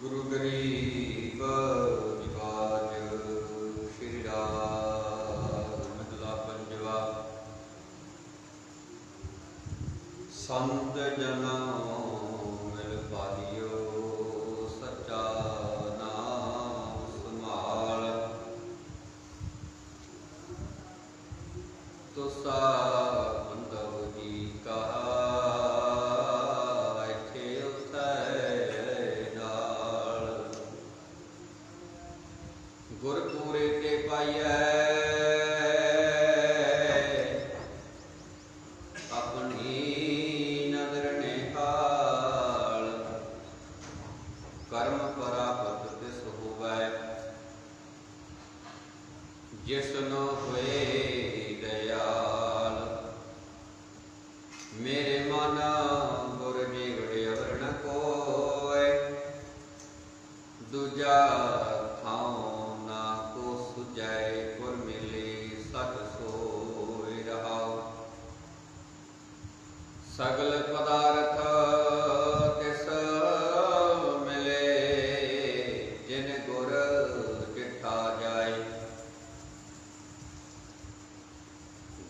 ਗੁਰੂ ਗਰੀਬ ਨਿਵਾਜ ਸ਼੍ਰੀ ਰਾਗ ਮਹਲਾ ਪੰਜਵਾ। ਸੰਤ ਜਨਾਂ ਮਿਲ ਪਾਲਿਓ ਸੱਚਾ ਨਾਮ ਸੰਭਾਲ। ਤੁਸਾ ਬੰਦਵ ਜੀ ਕਹਾ ਗੁਰ ਪੂਰੇ ਤੇ ਪਾਈਐ ਆਪਣੀ ਨਦਰ ਨਿਹਾਲ। ਕਰਮ ਪ੍ਰਾਪਤ ਤਿਸ ਹੋਵੈ ਜਿਸਨੋ ਹੋਏ ਦਇਆਲ। ਮੇਰੇ ਮਨ ਗੁਰ ਜੀਵ ਅਵਰ ਨ ਕੋਇ ਦੂਜਾ ਥਾਉ ਜੈ ਗੁਰ ਮਿਲੇ ਸਤ ਸੋਇ ਰਹਾਉ। ਸਗਲ ਪਦਾਰਥ ਤਿਸ ਮਿਲੇ ਜਿਨ ਗੁਰ ਡਿਠਾ ਜਾਏ।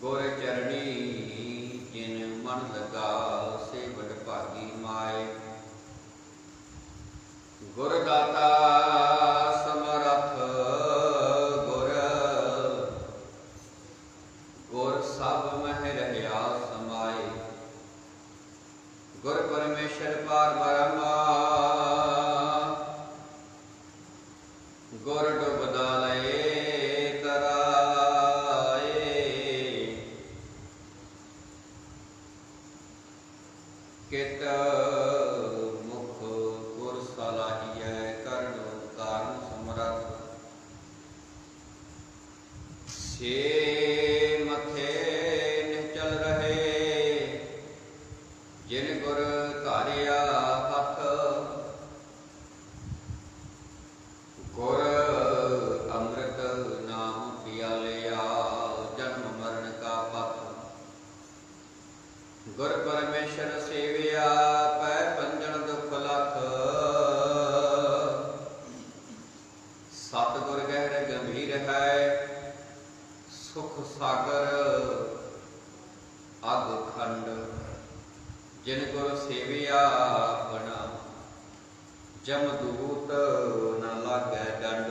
ਗੁਰ ਚਰਣੀ ਜਿਨ ਮਨ ਲਗਾ ਸੇ ਵਡ ਭਾਗੀ ਮਾਏ। ਗੁਰ ਦਾਤਾ ਸਮਰੱਥ ਸਭ ਮਹਿ ਰਹਿਆ ਸਮਾਏ। ਗੁਰ ਪਰਮੇਸ਼ਰ ਪਾਰ ਬ੍ਰਹਮਾ ਗੁਰ ਡੁਬਦਾ ਲਏ ਤਰਾਏ। ਕਿਤ ਮੁਖ ਗੁਰ ਸਲਾਹੀਐ ਕਰਨ ਕਾਰਨ ਸਮਰੱਥ। ਸੇ ਜਿਨ ਗੁਰ ਧਾਰਿਆ ਹੱਥ। ਗੁਰ ਅੰਮ੍ਰਿਤ ਨਾਮ ਪਿਆਲਿਆ ਜਨਮ ਮਰਨ ਕਾ ਪਥ। ਗੁਰ ਪਰਮੇਸ਼ਰ ਸੇਵਿਆ ਪੈ ਪੰਜਨ ਦੁਖ ਲਖ। ਸਤਿਗੁਰ ਗਹਿਰ ਗੰਭੀਰ ਹੈ ਸੁਖ ਸਾਗਰ ਅਗ ਖੰਡ। ਜਿਨ ਗੁਰ ਸੇਵਿਆ ਆਪਣਾ ਜਮਦੂਤ ਨ ਲਾਗੈ ਡੰਡ।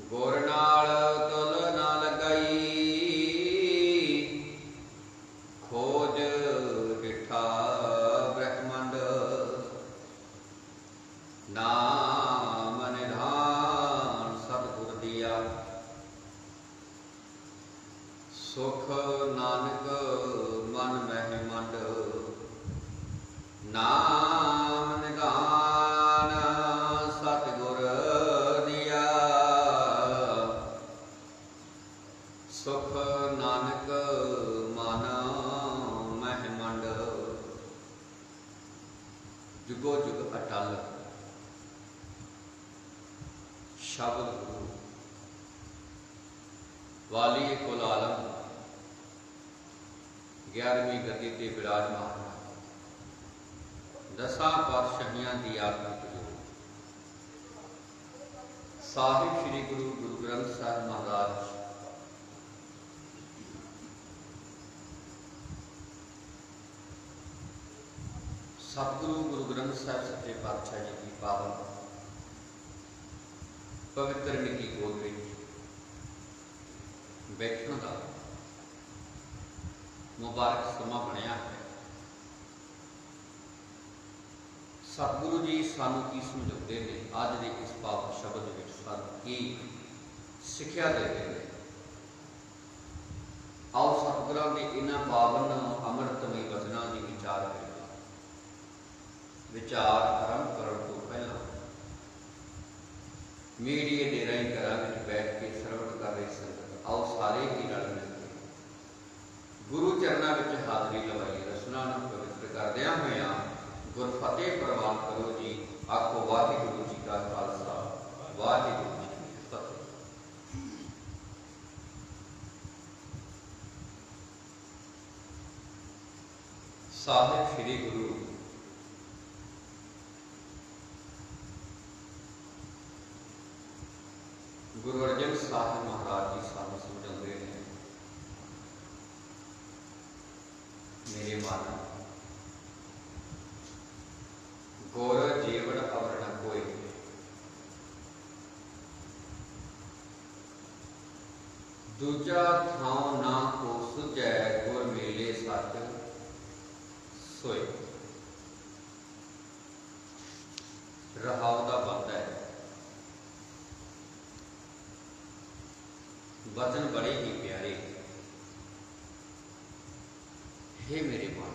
ਗੁਰ ਨਾਲ ਤੁਲ ਨ ਲਗਾਈ ਖੋਜ ਡਿਠਾ ਬ੍ਰਹਮੰਡ। ਨਾਮ ਨਿਧਾਨ ਸਤਿਗੁਰ ਦੀਆ ਸੁਖ ਨਾਨਕ ਮਨ ਮਹਿ ਮੰਡ। ਨਾਮ ਨਿਧਾਨ ਸਤਿਗੁਰ ਦੀਆ ਸੁਖ ਨਾਨਕ ਮਨ ਮਹਿ ਮੰਡ। ਜੁਗੋ ਜੁਗ ਅਟਲ ਸ਼ਬਦ ਗੁਰੂ ਵਾਲੀ ਕੁਲ ਆਲਮ 11ਵੀਂ ਗੱਦੀ ਤੇ ਵਿਰਾਜਮਾਨ ਦਸਾਂ ਪਾਤਸ਼ਾਹੀਆਂ ਦੀ ਆਤਮਿਕ ਜੋਤ ਸਾਹਿਬ ਸ੍ਰੀ ਗੁਰੂ ਗ੍ਰੰਥ ਸਾਹਿਬ ਮਹਾਰਾਜ ਸਤਿਗੁਰੂ ਗੁਰੂ ਗ੍ਰੰਥ ਸਾਹਿਬ ਸੱਚੇ ਪਾਤਸ਼ਾਹ ਜੀ ਦੀ ਪਾਵਨ ਪਵਿੱਤਰ ਨਿੱਕੀ ਗੋਦ ਵਿੱਚ ਬੈਠਣ ਦਾ ਮੁਬਾਰਕ ਸਮਾਂ ਬਣਿਆ ਹੈ। ਸਤਿਗੁਰੂ ਜੀ ਸਾਨੂੰ ਕੀ ਸਮਝਾਉਂਦੇ ਨੇ ਅੱਜ ਦੇ ਇਸ ਪਾਵਨ ਸ਼ਬਦ ਵਿੱਚ, ਸਾਨੂੰ ਕੀ ਸਿੱਖਿਆ ਦਿੰਦੇ ਨੇ। ਆਓ ਸਤਿਗੁਰਾਂ ਦੇ ਇਹਨਾਂ ਪਾਵਨ ਅੰਮ੍ਰਿਤਮਈ ਵਚਨਾਂ ਦੀ ਵਿਚਾਰ ਕਰੀਏ। ਵਿਚਾਰ ਆਰੰਭ ਕਰਨ ਤੋਂ ਪਹਿਲਾਂ ਮੀਡੀਏ ਦੇ ਰਾਹੀਂ ਘਰਾਂ ਵਿੱਚ ਬੈਠ ਕੇ ਸਰਵਣ ਕਰ ਰਹੇ ਸੰਗਤ, ਆਓ ਸਾਰੇ ਹੀ ਰਲ ਮਿਲ ਕੇ ਸਾਹਿਬ ਸ੍ਰੀ ਗੁਰੂ ਗੁਰੂ ਅਰਜਨ ਸਾਹਿਬ ਮਹਾਰਾਜ ਜੀ ਸਾਨੂੰ ਸਮਝਾਉਂਦੇ ਨੇ, ਮੇਰੇ ਮਨ ਗੁਰ ਜੀਵਨ ਅਵਰ ਨ ਕੋਇ, ਦੂਜਾ ਥਾਉ ਨਾ ਕੋ ਸੁਝੈ, ਗੁਰ ਮੇਲੇ ਸੱਚ सोए। रहाव का बनता है, वचन बड़े ही प्यारे। हे मेरे मन,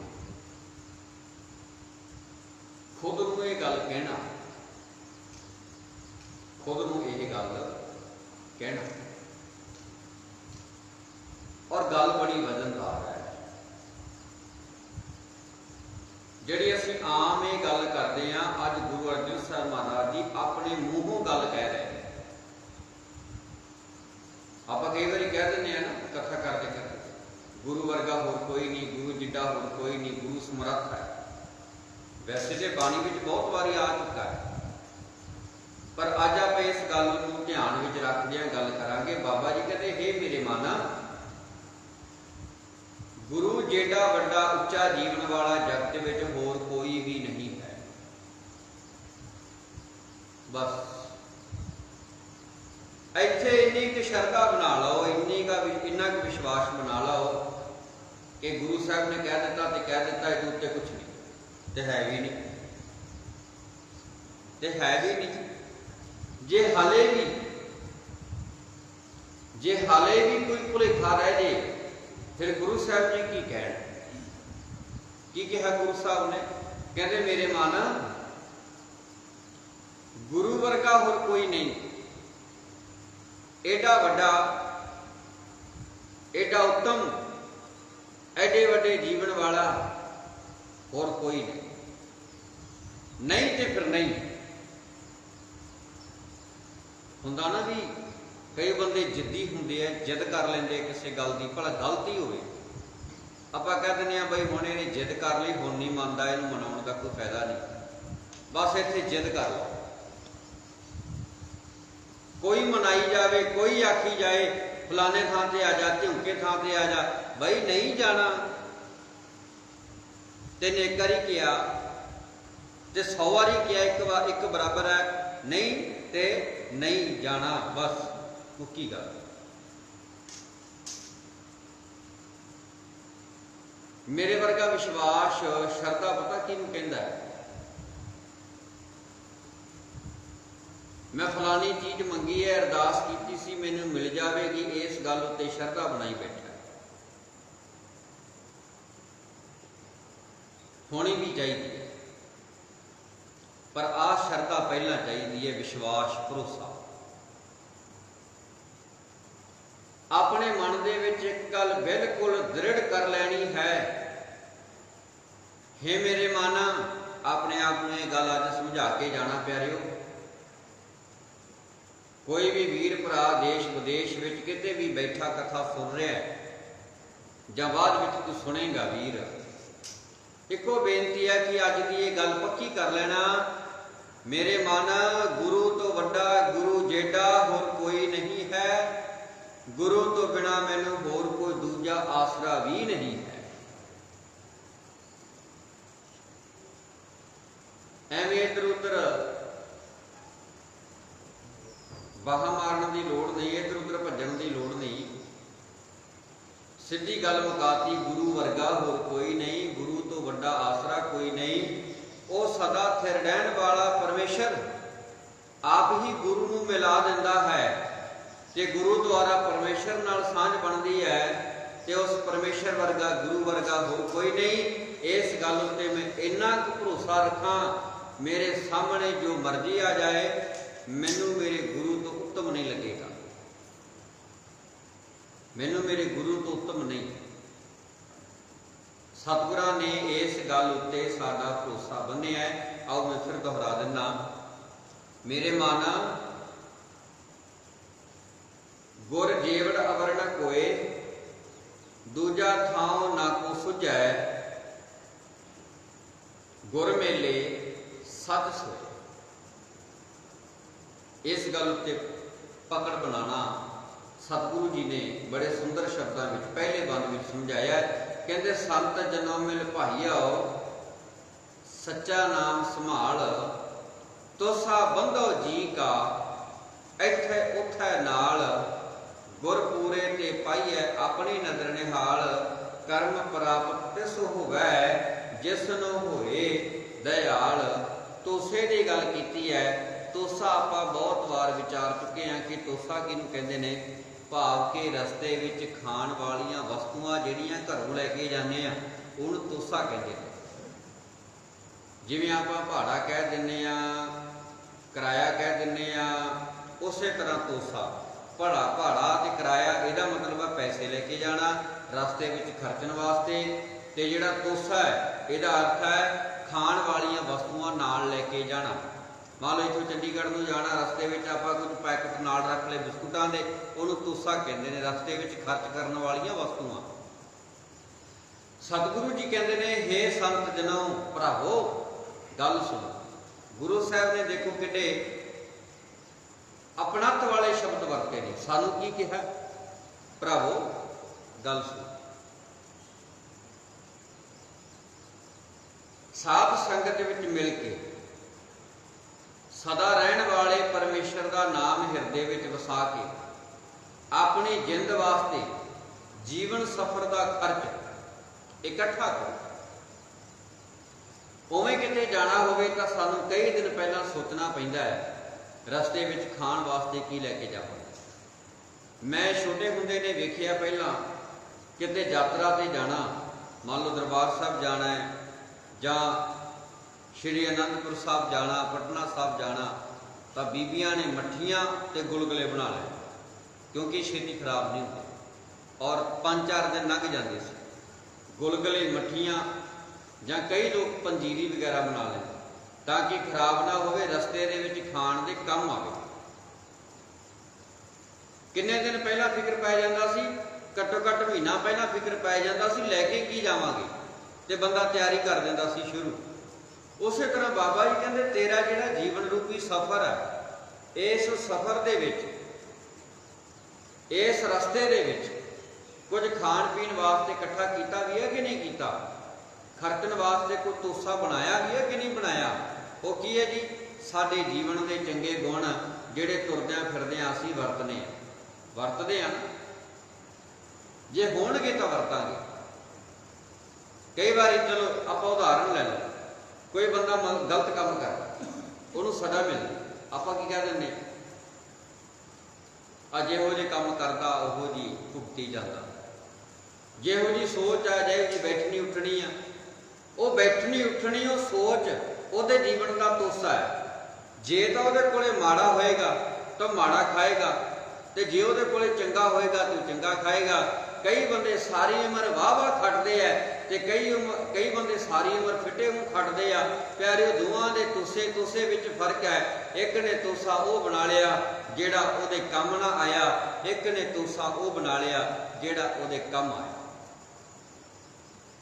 खुद नूं ये गल कहना, खुद नूं ये गल कहना, और गल बड़ी वजनदार है। जिहड़ी असीं आम ये गल करते हैं, अज गुरु अर्जन साहब महाराज जी अपने मूहों गल कह रहे हैं। आप कई बार कह दें ना कथा करते करते, गुरु वर्गा होर कोई नहीं, गुरु जिड्डा होर कोई नहीं, गुरु समर्थ है। वैसे तो बाणी में बहुत बारी आ चुका है, पर अज आप इस गल को ध्यान में रखदे गल करांगे। बाबा जी कहते, हे मेरे मन, गुरु जेड़ा वड्डा उच्चा जीवन वाला जगत विच होर कोई भी नहीं है। बस इत्थे इन्नी क शरधा बना लो, इन्ना क विश्वास बना लो कि गुरु साहब ने कह दिता तो कह दिता, इस उत्ते कुछ नहीं, तो है भी नहीं, तो है भी नहीं। जे हाले भी कोई भुलेखा रह जाए, फिर गुरु साहब जी की कहना, की कहा गुरु साहब ने? कहते, मेरे मन, गुरु वर्गा होर कोई नहीं, एडा वड्डा, एडा उत्तम, एडे वड्डे जीवन वाला होर कोई नहीं। नहीं तो फिर नहीं हुंदा ना भी। कई बंदे जिद्दी होंदे है, जिद कर लेंदे किसी गल की, भला गलती होवे, आपां कह दिंदे आ बई हुण इहने जिद कर लई, हुण नहीं मनदा, इहनूं मनाउण दा कोई फायदा नहीं, बस इत्थे जिद कर लो। कोई मनाई जाए, कोई आखी जाए फलाने थां ते आ जा, झुमके थां ते आ जा, बई नहीं जाना ते एक बारी किया ते 100 वारी किया, एक बराबर है, नहीं ते नहीं जाना, बस मुक्की गल। मेरे वर्गा विश्वास श्रद्धा पता किहनूं कहंदा है? मैं फलानी चीज़ मंगी है, अरदास की सी, मैनूं मिल जाएगी, इस गल उत्ते श्रद्धा बनाई बैठा है। होनी भी चाहिए, पर आ श्रद्धा पहला चाहिए है, विश्वास, भरोसा। अपने मन दे विच एक गल बिल्कुल दृढ़ कर लैनी है। हे मेरे मन, अपने आप में यह गल अज समझा के जाना प्यारिओ। कोई भी वीर भरा देश विदेश विच किते भी बैठा कथा सुन रहा है, जां बाद विच तू सुनेगा वीर, इको बेनती है कि अज की यह गल पक्की कर लेना, मेरे मन, गुरु तो वड्डा, गुरु जेड़ा होर कोई नहीं है, गुरु तो बिना मैनू होर कोई दूजा आसरा भी नहीं है। एवें इधर उधर बाहा मारन की लोड़ नहीं, इधर उधर भजन की लोड़ नहीं, सीधी गल मुकाती, गुरु वर्गा होर कोई नहीं, गुरु तो वड्डा आसरा कोई नहीं। वो सदा थिर रहन वाला परमेश्वर आप ही गुरु नूं मिला दिंदा है, जे गुरु द्वारा परमेश्वर नाल सांझ बनती है, तो उस परमेश्वर वर्गा, गुरु वर्गा होर कोई नहीं। इस गल उत्ते मैं इन्ना क भरोसा रखा, मेरे सामने जो मर्जी आ जाए, मैनू मेरे गुरु तो उत्तम नहीं लगेगा, मैनू मेरे गुरु तो उत्तम नहीं। सतगुरां ने इस गल उत्ते साडा भरोसा बन्निया है। आओ मैं फिर दोहरा दिना, मेरे मन, गुर जेवड़ अवर न कोय, दूजा थाव ना को सुझै, गुर मेले सज सोए। इस गल उत्ते पकड़ बनाना सतगुरु जी ने बड़े सुंदर शब्दों में पहले बंद में समझाया। कहते संत जनों मिल भाईओ सच्चा नाम संभाल, तुसा बंधो जी का इत्थे उथे नाल, गुर पूरे ते पाइए अपनी नजर निहाल, कर्म प्राप्त तिस होवै जिसनो होए दयाल। तोसे की गल की है। तोसा आपां बहुत बार विचार चुके हैं कि तोसा किहनूं कहंदे ने। भाव के रस्ते विच खाण वालियां वस्तुआं जिहड़ियां घरों लैके जाने आ उहनूं तोसा कहंदे ने। जिवें आपां भाड़ा कह दिंदे आ, किराया कह दिंदे आ, उसे तरह तोसा भाड़ा ते किराया इहदा मतलब है पैसे लेके जाना रस्ते विच खर्चण वास्ते, ते जिहड़ा तोसा है इहदा अर्थ है खाण वालियां वस्तुआं नाल लैके जाना। मान लो इत्थों चंडीगढ़ नूं जाना, रस्ते विच आपां कुछ पैकेट नाल रख लए बिस्कुटां दे, उहनूं तोसा कहंदे ने, रस्ते विच खर्च करन वालियां वस्तुआं। सतगुरु जी कहंदे ने हे संत जनों भरावो गल सुनो। गुरु साहब ने देखो किड्डे अपनत्व वाले शब्द वरते ने। सानू की कहा? भरावो गल सुनो। साध संगत विच मिल के सदा रहन वाले परमेश्वर का नाम हिरदे विच वसा के अपनी जिंद वास्ते जीवन सफर का खर्च इकट्ठा करो। उवें किते जाना होवे तां सानू कई दिन पहला सोचना पैंदा है रस्ते विच खाण वास्ते की लैके जावांगे। मैं छोटे हुंदे ने वेखिया पहला किते यात्रा ते जाना, मान लो दरबार साहब जाना है जां श्री आनंदपुर साहब जाना, पटना साहब जाना, तो बीबियां ने मट्ठियां ते गुलगुले बना ले क्योंकि छेती खराब नहीं होंदे और 5-4 दिन लंघ जाते सी। गुलगुले मट्ठियां जां कई लोग पंजीरी वगैरह बना लेंदे ताकि खराब ना होवे, रस्ते दे विच खाण दे काम आवे। किन्ने दिन पहला फिक्र पै जांदा सी, घट्टो घट्ट महीना पहला फिक्र पै जांदा सी लैके की जावांगे, ते बंदा तैयारी कर दिंदा सी शुरू। उस तरह बाबा जी कहते तेरा जिहड़ा जीवन रूपी सफर है, इस सफर दे विच, इस रस्ते दे विच कुछ खाण पीण वास्ते इकट्ठा किया भी है कि नहीं किया, खर्चण वास्ते कोई तोसा बनाया भी है कि नहीं बनाया। वो की है जी? साडे जीवन के चंगे गुण जिहड़े तुरद्या फिरद्या असीं वरतदे आ, जे होणगे तां वरतांगे। कई बार चलो आपां उदाहरण लै लो, कोई बंदा गलत काम करता, उन्होंने सजा मिलती, आप कह दें जिहो जी काम करता उहो जी भुगती जाता। जिहो जी सोच आ, जिहो जी बैठनी उठनी आ, वो बैठनी उठनी वो सोच ਉਹਦੇ जीवन का तोसा है। जे तो ਉਹਦੇ ਕੋਲੇ माड़ा होएगा तो माड़ा खाएगा, तो जे ਉਹਦੇ ਕੋਲੇ चंगा होएगा तो चंगा खाएगा। कई बंदे सारी उम्र वाह खटते हैं, तो कई बंदे सारी उम्र फिटे मूँह खटते आ। प्यारे दोवां दे तोसे विच फर्क है। एक ने तोसा वो बना लिया जेड़ा ਉਹਦੇ ਕੰਮ ना आया, एक ने तोसा वो बना लिया जेड़ा ਉਹਦੇ ਕੰਮ आया।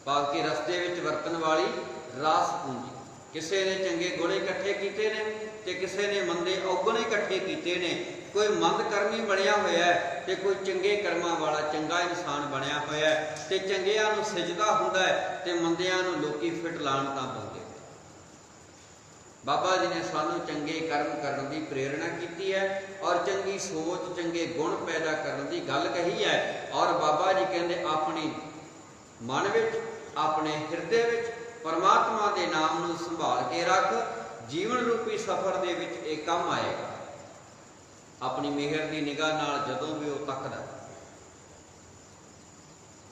बाकी रस्ते विच वरतन वाली रास पूंजी, किसी ने चंगे गुण इकट्ठे किए ने ते किसी ने मंदे अवगुण इकट्ठे किए ने। कोई मंद कर्मी बनया होया है ते कोई चंगे कर्मां वाला चंगा इंसान बनया होया है, ते चंगियां नूं सिजदा हुंदा है ते मंदियां नूं लोकी फिट लाण तां पाउंदे। बाबा जी ने सानू चंगे कर्म करने की प्रेरणा की है और चंगी सोच चंगे गुण पैदा करने की गल कही है। और बाबा जी कहते अपनी मन विच अपने हिरदे विच परमात्मा के नाम नूं संभाल के रख, जीवन रूपी सफर दे विच एक काम आएगा। अपनी मेहर की निगाह नाल जदों भी वह तकदा,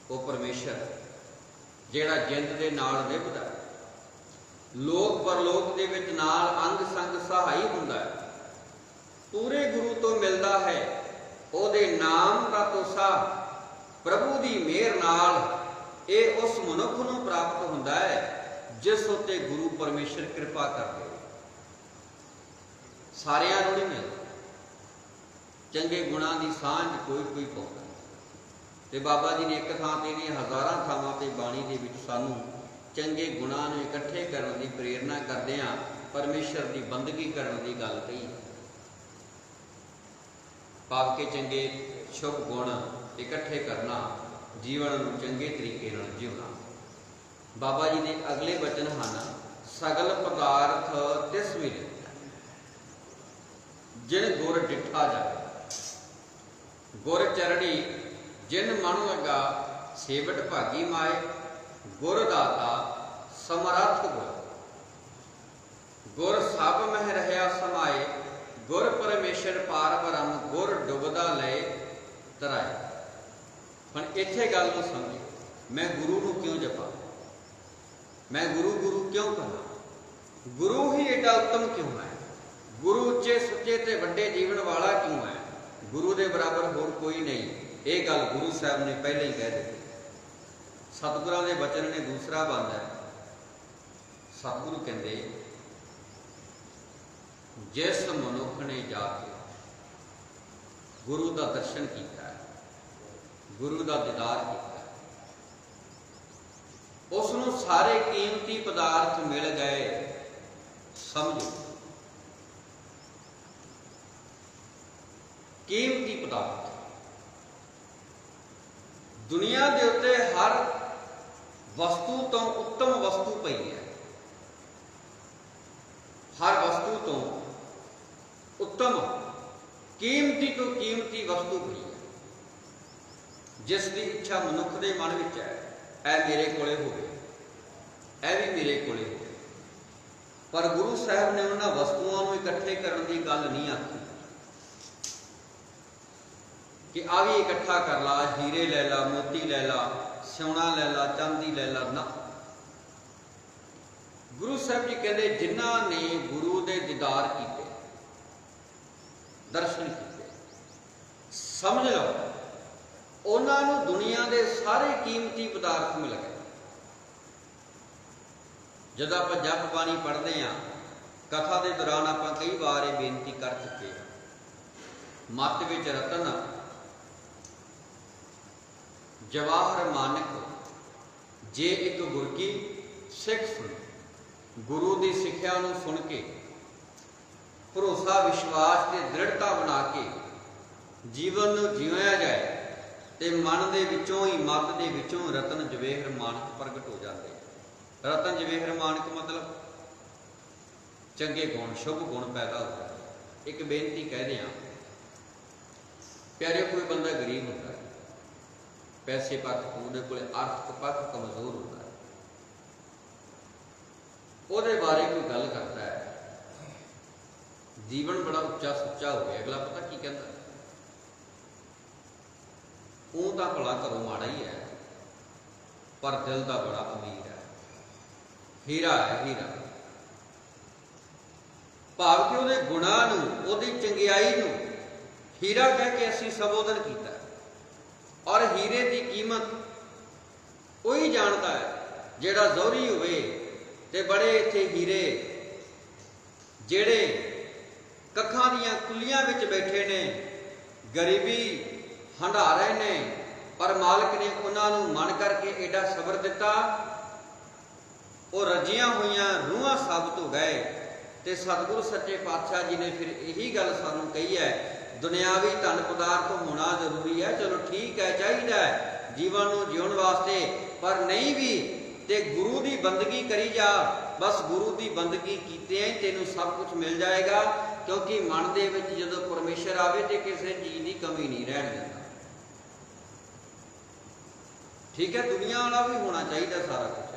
वो परमेश्वर जिहड़ा जिंद दे नाल निभदा, लोक परलोक दे विच नाल अंग संग सहाई हुंदा है, पूरे गुरु तो मिलदा है ओहदे नाम दा तोसा प्रभु दी मेहर नाल ये उस मनुख नूं प्राप्त हुंदा है जिस उत्ते गुरु परमेश्वर कृपा करदे। सारियां नूं नहीं मिलदा, चंगे गुणां दी सांझ कोई कोई पाउंदा। ते बाबा जी ने एक थां ते नहीं हज़ारां थावां ते बाणी दे विच सानूं ਚੰਗੇ ਗੁਣਾਂ ਨੂੰ ਇਕੱਠੇ ਕਰਨ ਦੀ ਪ੍ਰੇਰਨਾ ਕਰਦਿਆਂ ਪਰਮੇਸ਼ਰ ਦੀ ਬੰਦਗੀ ਕਰਨ ਦੀ ਗੱਲ ਕਹੀ। ਭਾਵ ਕਿ ਚੰਗੇ ਸ਼ੁਭ ਗੁਣ ਇਕੱਠੇ ਕਰਨਾ, ਜੀਵਨ ਨੂੰ ਚੰਗੇ ਤਰੀਕੇ ਨਾਲ ਜਿਉਣਾ। ਬਾਬਾ ਜੀ ਦੇ ਅਗਲੇ ਬਚਨ ਹਨ, ਸਗਲ ਪਦਾਰਥ ਤਿਸ ਮਿਲੇ ਜਿਨ ਗੁਰ ਡਿਠਾ ਜਾਏ, ਗੁਰ ਚਰਣੀ ਜਿਨ ਮਨ ਲਗਾ ਸੇਵਟ ਭਾਗੀ ਮਾਏ, ਗੁਰ ਦਾਤਾ ਸਮਰੱਥ ਗੁਰ, ਗੁਰ ਸਭ ਮਹਿ ਰਹਿਆ ਸਮਾਏ, ਗੁਰ ਪਰਮੇਸ਼ਰ ਪਾਰ ਬ੍ਰਹਮ, ਗੁਰ ਡੁੱਬਦਾ ਲਏ ਤਰਾਏ। ਹੁਣ ਇੱਥੇ ਗੱਲ ਨੂੰ ਸਮਝੇ, ਮੈਂ ਗੁਰੂ ਨੂੰ ਕਿਉਂ ਜਪਾਂ, ਮੈਂ ਗੁਰੂ ਗੁਰੂ ਕਿਉਂ ਕਹਾਂ, ਗੁਰੂ ਹੀ ਏਡਾ ਉੱਤਮ ਕਿਉਂ ਹੈ, ਗੁਰੂ ਉੱਚੇ ਸੁੱਚੇ ਤੇ ਵੱਡੇ ਜੀਵਨ ਵਾਲਾ ਕਿਉਂ ਹੈ, ਗੁਰੂ ਦੇ ਬਰਾਬਰ ਹੋਰ ਕੋਈ ਨਹੀਂ। ਇਹ ਗੱਲ ਗੁਰੂ ਸਾਹਿਬ ਨੇ ਪਹਿਲਾਂ ਹੀ ਕਹਿ ਦਿੱਤੀ। ਸਤਿਗੁਰਾਂ ਦੇ ਬਚਨ ਨੇ ਦੂਸਰਾ ਬੰਦ ਹੈ। ਸਤਿਗੁਰੂ ਕਹਿੰਦੇ, ਜਿਸ ਮਨੁੱਖ ਨੇ ਜਾ ਕੇ ਗੁਰੂ ਦਾ ਦਰਸ਼ਨ ਕੀਤਾ, ਗੁਰੂ ਦਾ ਦੀਦਾਰ ਕੀਤਾ, ਉਸ ਨੂੰ ਸਾਰੇ ਕੀਮਤੀ ਪਦਾਰਥ ਮਿਲ ਗਏ। ਸਮਝੋ, ਕੀਮਤੀ ਪਦਾਰਥ ਦੁਨੀਆ ਦੇ ਉੱਤੇ ਹਰ ਵਸਤੂ ਤੋਂ ਉੱਤਮ ਵਸਤੂ ਪਈ ਹੈ। ਹਰ ਵਸਤੂ ਤੋਂ ਉੱਤਮ, ਕੀਮਤੀ ਤੋਂ ਕੀਮਤੀ ਵਸਤੂ ਪਈ ਹੈ, ਜਿਸ ਦੀ ਇੱਛਾ ਮਨੁੱਖ ਦੇ ਮਨ ਵਿੱਚ ਹੈ, ਇਹ ਮੇਰੇ ਕੋਲੇ ਹੋਵੇ, ਇਹ ਵੀ ਮੇਰੇ ਕੋਲੇ ਹੋਵੇ। ਪਰ ਗੁਰੂ ਸਾਹਿਬ ਨੇ ਉਹਨਾਂ ਵਸਤੂਆਂ ਨੂੰ ਇਕੱਠੇ ਕਰਨ ਦੀ ਗੱਲ ਨਹੀਂ ਆਖੀ ਕਿ ਆ ਵੀ ਇਕੱਠਾ ਕਰ ਲਾ, ਹੀਰੇ ਲੈ ਲਾ, ਮੋਤੀ ਲੈ ਲਾ, ਸੋਨਾ ਲੈ ਲਾ, ਚਾਂਦੀ ਲੈ ਲਾ। ਨਾ, ਗੁਰੂ ਸਾਹਿਬ ਜੀ ਕਹਿੰਦੇ, ਜਿਨ੍ਹਾਂ ਨੇ ਗੁਰੂ ਦੇ ਦੀਦਾਰ ਕੀਤੇ, ਦਰਸ਼ਨ ਕੀਤੇ, ਸਮਝ ਲਓ ਉਹਨਾਂ ਨੂੰ ਦੁਨੀਆ ਦੇ ਸਾਰੇ ਕੀਮਤੀ ਪਦਾਰਥ ਮਿਲ ਗਏ। ਜਦੋਂ ਆਪਾਂ ਜਪ ਬਾਣੀ ਪੜ੍ਹਦੇ ਹਾਂ, ਕਥਾ ਦੇ ਦੌਰਾਨ ਆਪਾਂ ਕਈ ਵਾਰ ਇਹ ਬੇਨਤੀ ਕਰ ਚੁੱਕੇ ਹਾਂ, ਮੱਤ ਵਿੱਚ ਰਤਨ ਜਵਾਹਰ ਮਾਨਕ ਜੇ ਇੱਕ ਗੁਰ ਕੀ ਸਿੱਖ ਸੁਣ, ਗੁਰੂ ਦੀ ਸਿੱਖਿਆ ਨੂੰ ਸੁਣ ਕੇ ਭਰੋਸਾ, ਵਿਸ਼ਵਾਸ ਤੇ ਦ੍ਰਿੜਤਾ ਬਣਾ ਕੇ ਜੀਵਨ ਨੂੰ ਜਿਉਇਆ ਜਾਏ ਤੇ ਮਨ ਦੇ ਵਿੱਚੋਂ ਹੀ, ਮੱਤ ਦੇ ਵਿੱਚੋਂ ਰਤਨ ਜਵੇਹਰ ਮਾਨਕ ਪ੍ਰਗਟ ਹੋ ਜਾਂਦੇ। ਰਤਨ ਜਵੇਹਰ ਮਾਨਕ ਮਤਲਬ ਚੰਗੇ ਗੁਣ, ਸ਼ੁਭ ਗੁਣ ਪੈਦਾ ਹੋ ਜਾਂਦੇ। ਇੱਕ ਬੇਨਤੀ ਕਹਿ ਹਾਂ ਪਿਆਰਿਓ, ਕੋਈ ਬੰਦਾ ਗਰੀਬ ਹੁੰਦਾ ਹੈ, ਪੈਸੇ ਪੱਖ ਉਹਦੇ ਕੋਲ ਆਰਥਿਕ ਪੱਖ ਕਮਜ਼ੋਰ ਹੁੰਦਾ ਹੈ, ਉਹਦੇ ਬਾਰੇ ਕੋਈ ਗੱਲ ਕਰਦਾ ਹੈ, ਜੀਵਨ ਬੜਾ ਉੱਚਾ ਸੁੱਚਾ ਹੋ ਗਿਆ, ਅਗਲਾ ਪਤਾ ਕੀ ਕਹਿੰਦਾ, ਉਹ ਤਾਂ ਭਲਾ ਘਰੋਂ ਮਾੜਾ ਹੀ ਹੈ ਪਰ ਦਿਲ ਦਾ ਬੜਾ ਅਮੀਰ ਹੈ, ਹੀਰਾ ਹੈ, ਹੀਰਾ। ਭਾਵ ਕਿ ਉਹਦੇ ਗੁਣਾਂ ਨੂੰ, ਉਹਦੀ ਚੰਗਿਆਈ ਨੂੰ ਹੀਰਾ ਕਹਿ ਕੇ ਅਸੀਂ ਸੰਬੋਧਨ ਕੀਤਾ। ਔਰ ਹੀਰੇ ਦੀ ਕੀਮਤ ਉਹੀ ਜਾਣਦਾ ਹੈ ਜਿਹੜਾ ਜ਼ੋਹਰੀ ਹੋਵੇ ਤੇ ਬੜੇ ਇੱਥੇ ਹੀਰੇ ਜਿਹੜੇ ਕੱਖਾਂ ਦੀਆਂ ਕੁੱਲੀਆਂ ਵਿੱਚ ਬੈਠੇ ਨੇ, ਗਰੀਬੀ ਹੰਢਾ ਰਹੇ ਨੇ, ਪਰ ਮਾਲਕ ਨੇ ਉਹਨਾਂ ਨੂੰ ਮਨ ਕਰਕੇ ਏਡਾ ਸਬਰ ਦਿੱਤਾ, ਉਹ ਰੱਜੀਆਂ ਹੋਈਆਂ ਰੂਹਾਂ ਸਾਬਤ ਹੋ ਗਏ। ਤੇ ਸਤਿਗੁਰੂ ਸੱਚੇ ਪਾਤਸ਼ਾਹ ਜੀ ਨੇ ਫਿਰ ਇਹੀ ਗੱਲ ਸਾਨੂੰ ਕਹੀ ਹੈ, ਦੁਨਿਆਵੀ ਧਨ ਪਦਾਰਥ ਹੋਣਾ ਜ਼ਰੂਰੀ ਹੈ, ਚਲੋ ਠੀਕ ਹੈ, ਚਾਹੀਦਾ ਹੈ ਜੀਵਨ ਨੂੰ ਜਿਉਣ ਵਾਸਤੇ, ਪਰ ਨਹੀਂ ਵੀ ਤੇ ਗੁਰੂ ਦੀ ਬੰਦਗੀ ਕਰੀ ਜਾ। ਬਸ ਗੁਰੂ ਦੀ ਬੰਦਗੀ ਕੀਤਿਆਂ ਹੀ ਤੈਨੂੰ ਸਭ ਕੁਝ ਮਿਲ ਜਾਏਗਾ, ਕਿਉਂਕਿ ਮਨ ਦੇ ਵਿੱਚ ਜਦੋਂ ਪਰਮੇਸ਼ਰ ਆਵੇ ਤੇ ਕਿਸੇ ਚੀਜ਼ ਦੀ ਕਮੀ ਨਹੀਂ ਰਹਿਣ ਦਿੰਦਾ। ਠੀਕ ਹੈ, ਦੁਨੀਆ ਵਾਲਾ ਵੀ ਹੋਣਾ ਚਾਹੀਦਾ ਸਾਰਾ ਕੁਝ,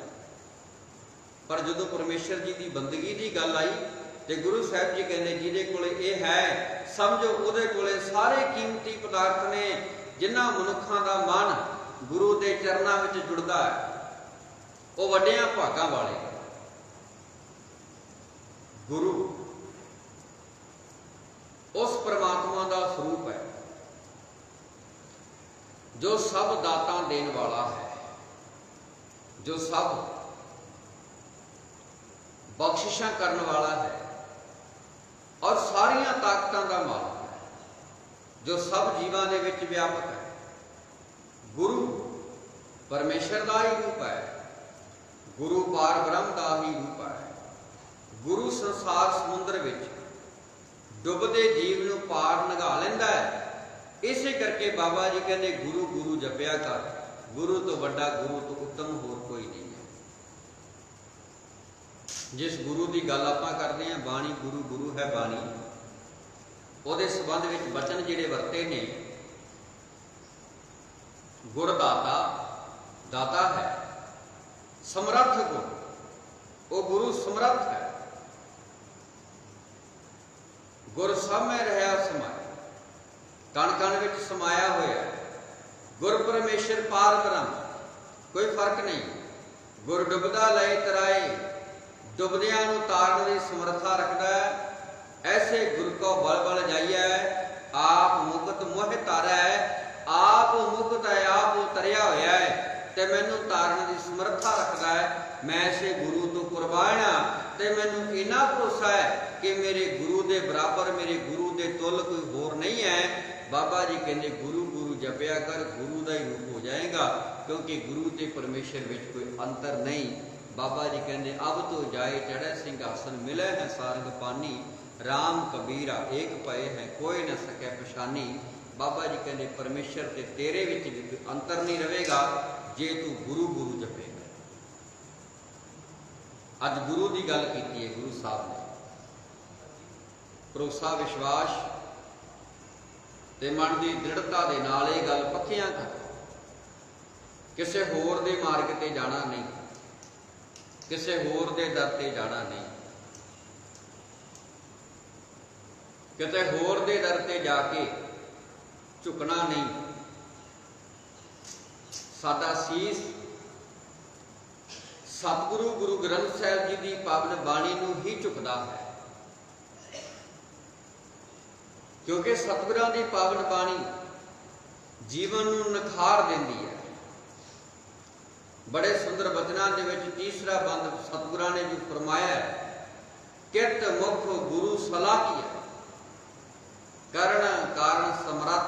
ਪਰ ਜਦੋਂ ਪਰਮੇਸ਼ਰ ਜੀ ਦੀ ਬੰਦਗੀ ਦੀ ਗੱਲ ਆਈ ਤੇ ਗੁਰੂ ਸਾਹਿਬ ਜੀ ਕਹਿੰਦੇ, ਜਿਹਦੇ ਕੋਲੇ ਇਹ ਹੈ ਸਮਝੋ ਉਹਦੇ ਕੋਲੇ ਸਾਰੇ ਕੀਮਤੀ ਪਦਾਰਥ ਨੇ। ਜਿਨ੍ਹਾਂ ਮਨੁੱਖਾਂ ਦਾ ਮਨ ਗੁਰੂ ਦੇ ਚਰਨਾਂ ਵਿੱਚ ਜੁੜਦਾ ਹੈ, ਉਹ ਵੱਡਿਆਂ ਭਾਗਾਂ ਵਾਲੇ। ਗੁਰੂ ਉਸ ਪਰਮਾਤਮਾ ਦਾ ਸਰੂਪ ਹੈ ਜੋ ਸਭ ਦਾਤਾਂ ਦੇਣ ਵਾਲਾ ਹੈ, ਜੋ ਸਭ ਬਖਸ਼ਿਸ਼ਾਂ ਕਰਨ ਵਾਲਾ ਹੈ ਔਰ ਸਾਰੀਆਂ ਤਾਕਤਾਂ ਦਾ ਮਾਲਕ ਹੈ, ਜੋ ਸਭ ਜੀਵਾਂ ਦੇ ਵਿੱਚ ਵਿਆਪਕ ਹੈ। ਗੁਰੂ ਪਰਮੇਸ਼ਰ ਦਾ ਹੀ ਰੂਪ ਹੈ, गुरु पार ब्रह्म दा ही रूप है। गुरु संसार समुद्र विच डुबदे जीव नूं पार नगा लैंदा है। इसे करके बाबा जी कहते गुरु गुरु जपिया कर, गुरु तो वड्डा गुरु तो उत्तम होर कोई नहीं है। जिस गुरु की गल आपां करदे हां, बाणी गुरु गुरु है बाणी, उहदे संबंध विच वचन जिहड़े वरते ने, गुरदाता दाता है, समर्थ गुर, वो गुरु समर्थ है। गुर सब में रहा समाया, कण कण विच समाया होया। गुर परमेश्वर पार ब्रह्म, कोई फर्क नहीं। गुर डुबदा लय तराए, डुबदियां नूं तारन दी समर्था रखदा है। ऐसे गुर को बल बल जाइए, आप मुकत मोह तारा है। आप मुकत है, आप उतरिया होया है ते मैनू तारन की समर्था रखता है। मैं ऐसे गुरु तो कुर्बान हाँ ते मैनू इन्ना भरोसा है कि मेरे गुरु के बराबर, मेरे गुरु के तुल कोई होर नहीं है। बाबा जी कहते गुरु गुरु जपिया कर, गुरु का ही रूप हो जाएगा, क्योंकि गुरु के परमेश्वर में कोई अंतर नहीं। बाबा जी कहते अब तो जाए चढ़े सिंहासन, मिले हैं सारंग पानी। राम कबीरा एक पए हैं, कोई न सके पछानी। बाबा जी कहते परमेश्वर ते तेरे विच भी कोई अंतर नहीं रहेगा जे तू गुरु गुरु जपेगा। अज गुरु की गल की है गुरु साहब ने, भरोसा विश्वास ते मन की दृढ़ता दे नाल ये गल पक्कियां कर, किसी होर दे मार्ग ते जाना नहीं, किसी होर दे दर ते जाना नहीं, किते होर दे दर ते जाके झुकना नहीं। साडा सीस सतगुरु गुरु ग्रंथ साहिब जी की पावन बाणी नूं ही झुकदा है, क्योंकि सतगुरां की पावन बाणी जीवन नूं निखार देंदी है। बड़े सुंदर वचनां दे विच तीसरा बंद सतगुरां ने जो फरमाया है, कित मुख गुरु सलाह की है, करण कारण समरथ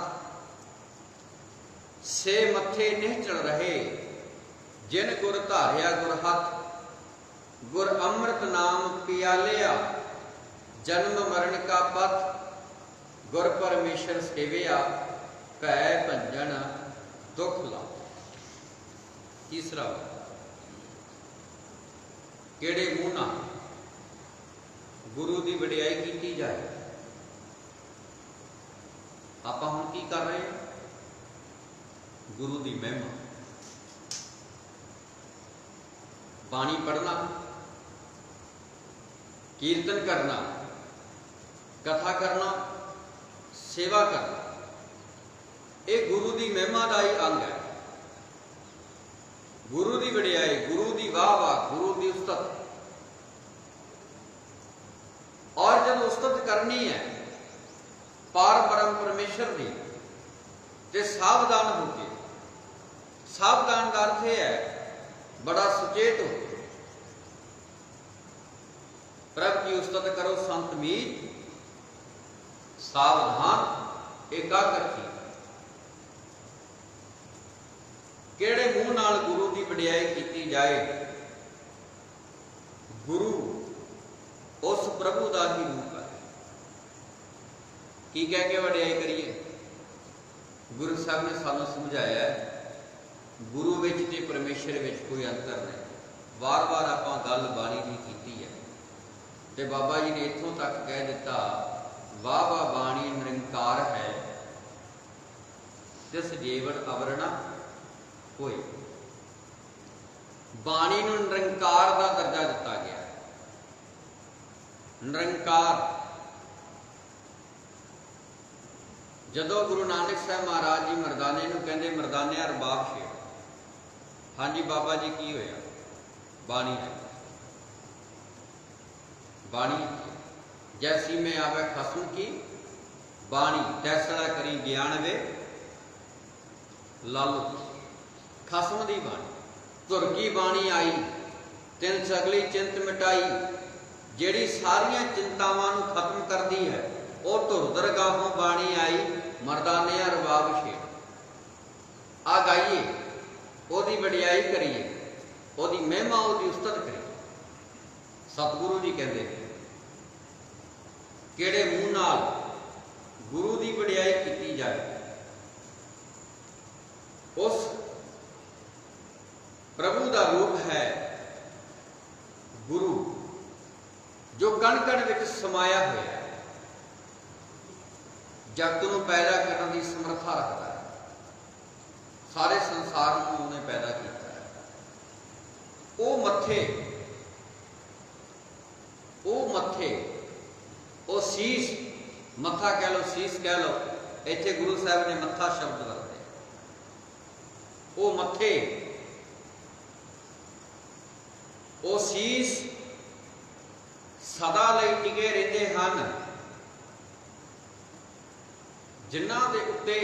से मथे निहचल रहे। जिन गुर धारिया गुर हथ, गुर अमृत नाम पिया लिया। जन्म मरण का पथ गुर परमेश्वर सेविया, भै भंजन दुख ला। तीसरा केड़े मूँह नाल गुरु की वडियाई की जाए। आपां हुण की कर रहे हैं? गुरु की महिमा, बाणी पढ़ना, कीर्तन करना, कथा करना, सेवा करना, ये गुरु की महिमा का ही अंग है। गुरु की वडियाई, गुरु की वाह वाह, गुरु की उस्तत। और जब उस्तत करनी है पार ब्रह्म परमेश्वर की, ते सावधान होके, सावधान का अर्थ यह है बड़ा सुचेत हो, प्रभु की उस्तत करो संत मीत, सावधान एकाग्र की। केड़े मूँह नाल गुरु की वडियाई की जाए। गुरु उस प्रभु का ही रूप है। की कह के वडियाई करिए? गुरु साहब ने सानू समझाया गुरु विच ते परमेश्वर विच कोई अंतर नहीं। वार वार आपां गल बाणी की कीती है ते बाबा जी ने इत्थों तक कह दिता, वाह वाह बाणी निरंकार है, तिस जीवन अवरणा कोई। बाणी नूं निरंकार का दर्जा दिता गया। निरंकार जदों गुरु नानक साहब महाराज जी मरदाने नूं कहंदे, मरदानिया रबाब छेड़। हाँ जी बाबा जी की होया? बाणी है, बाणी जैसी में आवे खसम की बाणी, तैसड़ा करी ज्ञान वे लालू। खसम दी बाणी, धुर की बाणी आई, तिन सगली चिंत मिटाई। जेड़ी सारियां चिंतावां नूं खत्म करदी है, वो धुर दरगाहों बाणी आई, मरदाने रबाब छेड़। आ गाइए, ओदी वडियाई करिए, ਉਹਦੀ ਮਹਿਮਾ, ਉਹਦੀ ਉਸਤਤ ਕਰੀ। ਸਤਿਗੁਰੂ ਜੀ ਕਹਿੰਦੇ ਕਿਹੜੇ ਮੂੰਹ ਨਾਲ ਗੁਰੂ ਦੀ ਵਡਿਆਈ ਕੀਤੀ ਜਾਏ। ਉਸ ਪ੍ਰਭੂ ਦਾ ਰੂਪ ਹੈ ਗੁਰੂ, ਜੋ ਕਣ ਕਣ ਵਿੱਚ ਸਮਾਇਆ ਹੋਇਆ ਹੈ, ਜਗਤ ਨੂੰ ਪੈਦਾ ਕਰਨ ਦੀ ਸਮਰੱਥਾ ਰੱਖਦਾ ਹੈ। ਸਾਰੇ ਸੰਸਾਰ ਨੂੰ ਉਹਨੇ ਪੈਦਾ ਕੀਤਾ ਹੈ। ਉਹ ਸੀਸ, ਮੱਥਾ ਕਹਿ ਲਓ, ਸੀਸ ਕਹਿ ਲਓ। ਇੱਥੇ ਗੁਰੂ ਸਾਹਿਬ ਨੇ ਮੱਥਾ ਸ਼ਬਦ ਵਰਤੇ। ਉਹ ਮੱਥੇ, ਉਹ ਸੀਸ ਸਦਾ ਲਈ ਟਿਕੇ ਰਹਿੰਦੇ ਹਨ, ਜਿਨ੍ਹਾਂ ਦੇ ਉੱਤੇ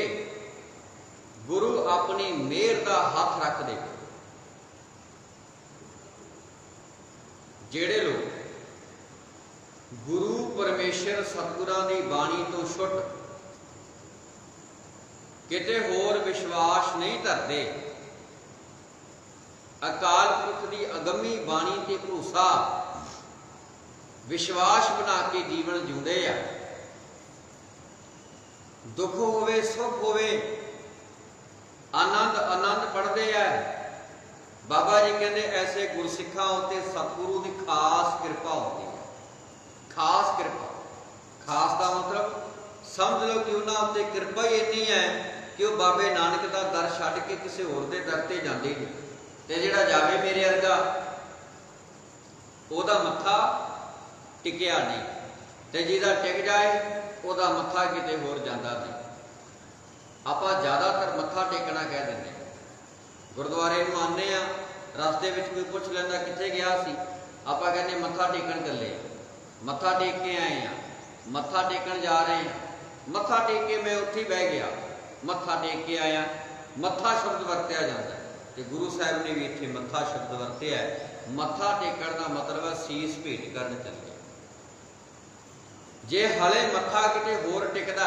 ਗੁਰੂ ਆਪਣੀ ਮਿਹਰ ਦਾ ਹੱਥ ਰੱਖਦੇ। ਜਿਹੜੇ ਲੋਕ ਗੁਰੂ ਪਰਮੇਸ਼ਰ ਸਤਿਗੁਰਾਂ ਦੀ ਬਾਣੀ ਤੋਂ ਛੁੱਟ ਕਿਤੇ ਹੋਰ ਵਿਸ਼ਵਾਸ ਨਹੀਂ ਧਰਦੇ, ਅਕਾਲ ਪੁਰਖ ਦੀ ਅਗੰਮੀ ਬਾਣੀ ਤੇ ਭਰੋਸਾ ਵਿਸ਼ਵਾਸ ਬਣਾ ਕੇ ਜੀਵਨ ਜਿਉਂਦੇ ਆ। ਦੁੱਖ ਹੋਵੇ, ਸੁੱਖ ਹੋਵੇ, ਆਨੰਦ ਪੜ੍ਹਦੇ ਆ। ਬਾਬਾ ਜੀ ਕਹਿੰਦੇ ਐਸੇ ਗੁਰਸਿੱਖਾਂ ਉੱਤੇ ਸਤਿਗੁਰੂ ਦੀ ਖਾਸ ਕਿਰਪਾ ਹੁੰਦੀ ਹੈ। ਖਾਸ ਕਿਰਪਾ, ਖਾਸ ਦਾ ਮਤਲਬ ਸਮਝ ਲਓ ਕਿ ਉਹਨਾਂ ਉੱਤੇ ਕਿਰਪਾ ਹੀ ਇੰਨੀ ਹੈ ਕਿ ਉਹ ਬਾਬੇ ਨਾਨਕ ਦਾ ਦਰ ਛੱਡ ਕੇ ਕਿਸੇ ਹੋਰ ਦੇ ਦਰ ਤੇ ਜਾਂਦੇ ਨਹੀਂ। ਤੇ ਜਿਹੜਾ ਜਾਵੇ ਮੇਰੇ ਵਰਗਾ, ਉਹਦਾ ਮੱਥਾ ਟਿਕਿਆ ਨਹੀਂ, ਤੇ ਜਿਹਦਾ ਟਿਕ ਜਾਏ ਉਹਦਾ ਮੱਥਾ ਕਿਤੇ ਹੋਰ ਜਾਂਦਾ ਨਹੀਂ। ਆਪਾਂ ਜ਼ਿਆਦਾਤਰ ਮੱਥਾ ਟੇਕਣਾ ਕਹਿ ਦਿੰਦੇ ਹਾਂ। ਗੁਰਦੁਆਰੇ ਨੂੰ ਆਉਂਦੇ ਆ, ਰਸਤੇ ਵਿੱਚ ਕੋਈ ਪੁੱਛ ਲੈਂਦਾ ਕਿੱਥੇ ਗਿਆ ਸੀ, ਆਪਾਂ ਕਹਿੰਦੇ ਮੱਥਾ ਟੇਕਣ ਚੱਲੇ, ਮੱਥਾ ਟੇਕ ਕੇ ਆਏ ਆ, ਮੱਥਾ ਟੇਕਣ ਜਾ ਰਹੇ ਆ, ਮੱਥਾ ਟੇਕ ਕੇ ਮੈਂ ਉੱਥੇ ਬਹਿ ਗਿਆ, ਮੱਥਾ ਟੇਕ ਕੇ ਆਇਆ। ਮੱਥਾ ਸ਼ਬਦ ਵਰਤਿਆ ਜਾਂਦਾ ਤੇ ਗੁਰੂ ਸਾਹਿਬ ਨੇ ਵੀ ਇੱਥੇ ਮੱਥਾ ਸ਼ਬਦ ਵਰਤਿਆ। ਮੱਥਾ ਟੇਕਣ ਦਾ ਮਤਲਬ ਹੈ ਸੀਸ ਭੇਟ ਕਰਨ ਚੱਲੇ। ਜੇ ਹਲੇ ਮੱਥਾ ਕਿਤੇ ਹੋਰ ਟਿਕਦਾ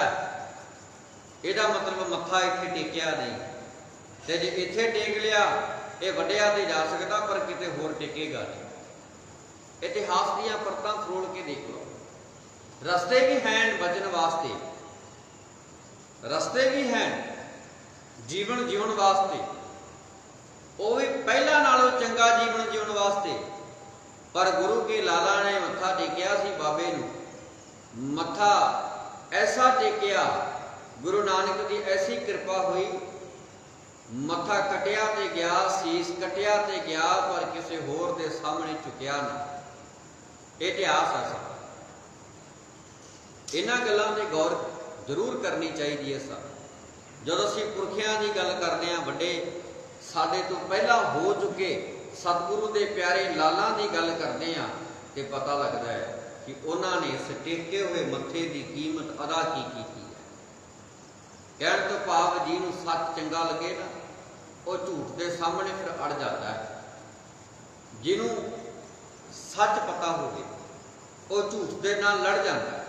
ਇਹਦਾ ਮਤਲਬ ਮੱਥਾ ਇੱਥੇ ਟੇਕਿਆ ਨਹੀਂ, ਤੇ ਜੇ ਇੱਥੇ ਟੇਕ ਲਿਆ ਇਹ ਵੱਡਿਆ ਤੇ ਜਾ ਸਕਦਾ ਪਰ ਕਿਤੇ ਹੋਰ ਟਿਕੇਗਾ ਨਹੀਂ। ਇਤਿਹਾਸ ਦੀਆਂ ਪਰਤਾਂ ਫਰੋਲ ਕੇ ਦੇਖ ਲਓ। ਰਸਤੇ ਵੀ ਹਨ ਬਚਣ ਵਾਸਤੇ, ਰਸਤੇ ਵੀ ਹਨ ਜੀਵਨ ਜਿਉਣ ਵਾਸਤੇ, ਉਹ ਵੀ ਪਹਿਲਾਂ ਨਾਲੋਂ ਚੰਗਾ ਜੀਵਨ ਜਿਉਣ ਵਾਸਤੇ। ਪਰ ਗੁਰੂ ਕੇ ਲਾਲਾ ਨੇ ਮੱਥਾ ਟੇਕਿਆ ਸੀ ਬਾਬੇ ਨੂੰ, ਮੱਥਾ ਐਸਾ ਟੇਕਿਆ, ਗੁਰੂ ਨਾਨਕ ਦੀ ਐਸੀ ਕਿਰਪਾ ਹੋਈ, ਮੱਥਾ ਕਟਿਆ ਤੇ ਗਿਆ, ਸੀਸ ਕਟਿਆ ਤੇ ਗਿਆ, ਪਰ ਕਿਸੇ ਹੋਰ ਦੇ ਸਾਹਮਣੇ ਝੁਕਿਆ ਨਾ। ਇਹ ਇਤਿਹਾਸ ਹੈ। ਇਹਨਾਂ ਗੱਲਾਂ ਤੇ ਗੌਰ ਜ਼ਰੂਰ ਕਰਨੀ ਚਾਹੀਦੀ ਹੈ। ਜਦੋਂ ਅਸੀਂ ਪੁਰਖਿਆਂ ਦੀ ਗੱਲ ਕਰਦੇ ਹਾਂ, ਵੱਡੇ ਸਾਡੇ ਤੋਂ ਪਹਿਲਾਂ ਹੋ ਚੁੱਕੇ ਸਤਿਗੁਰੂ ਦੇ ਪਿਆਰੇ ਲਾਲਾਂ ਦੀ ਗੱਲ ਕਰਦੇ ਹਾਂ, ਤੇ ਪਤਾ ਲੱਗਦਾ ਹੈ ਕਿ ਉਹਨਾਂ ਨੇ ਇਸ ਟੇਕੇ ਹੋਏ ਮੱਥੇ ਦੀ ਕੀਮਤ ਅਦਾ ਕੀਤੀ ਹੈ। ਕਹਿਣ ਤੋਂ ਭਾਵ ਜਿਹਨੂੰ ਸੱਚ ਚੰਗਾ ਲੱਗੇ ਨਾ, ਉਹ ਝੂਠ ਦੇ ਸਾਹਮਣੇ ਫਿਰ ਅੜ ਜਾਂਦਾ ਹੈ। ਜਿਹਨੂੰ ਸੱਚ ਪਤਾ ਹੋਵੇ ਉਹ ਝੂਠ ਦੇ ਨਾਲ ਲੜ ਜਾਂਦਾ ਹੈ।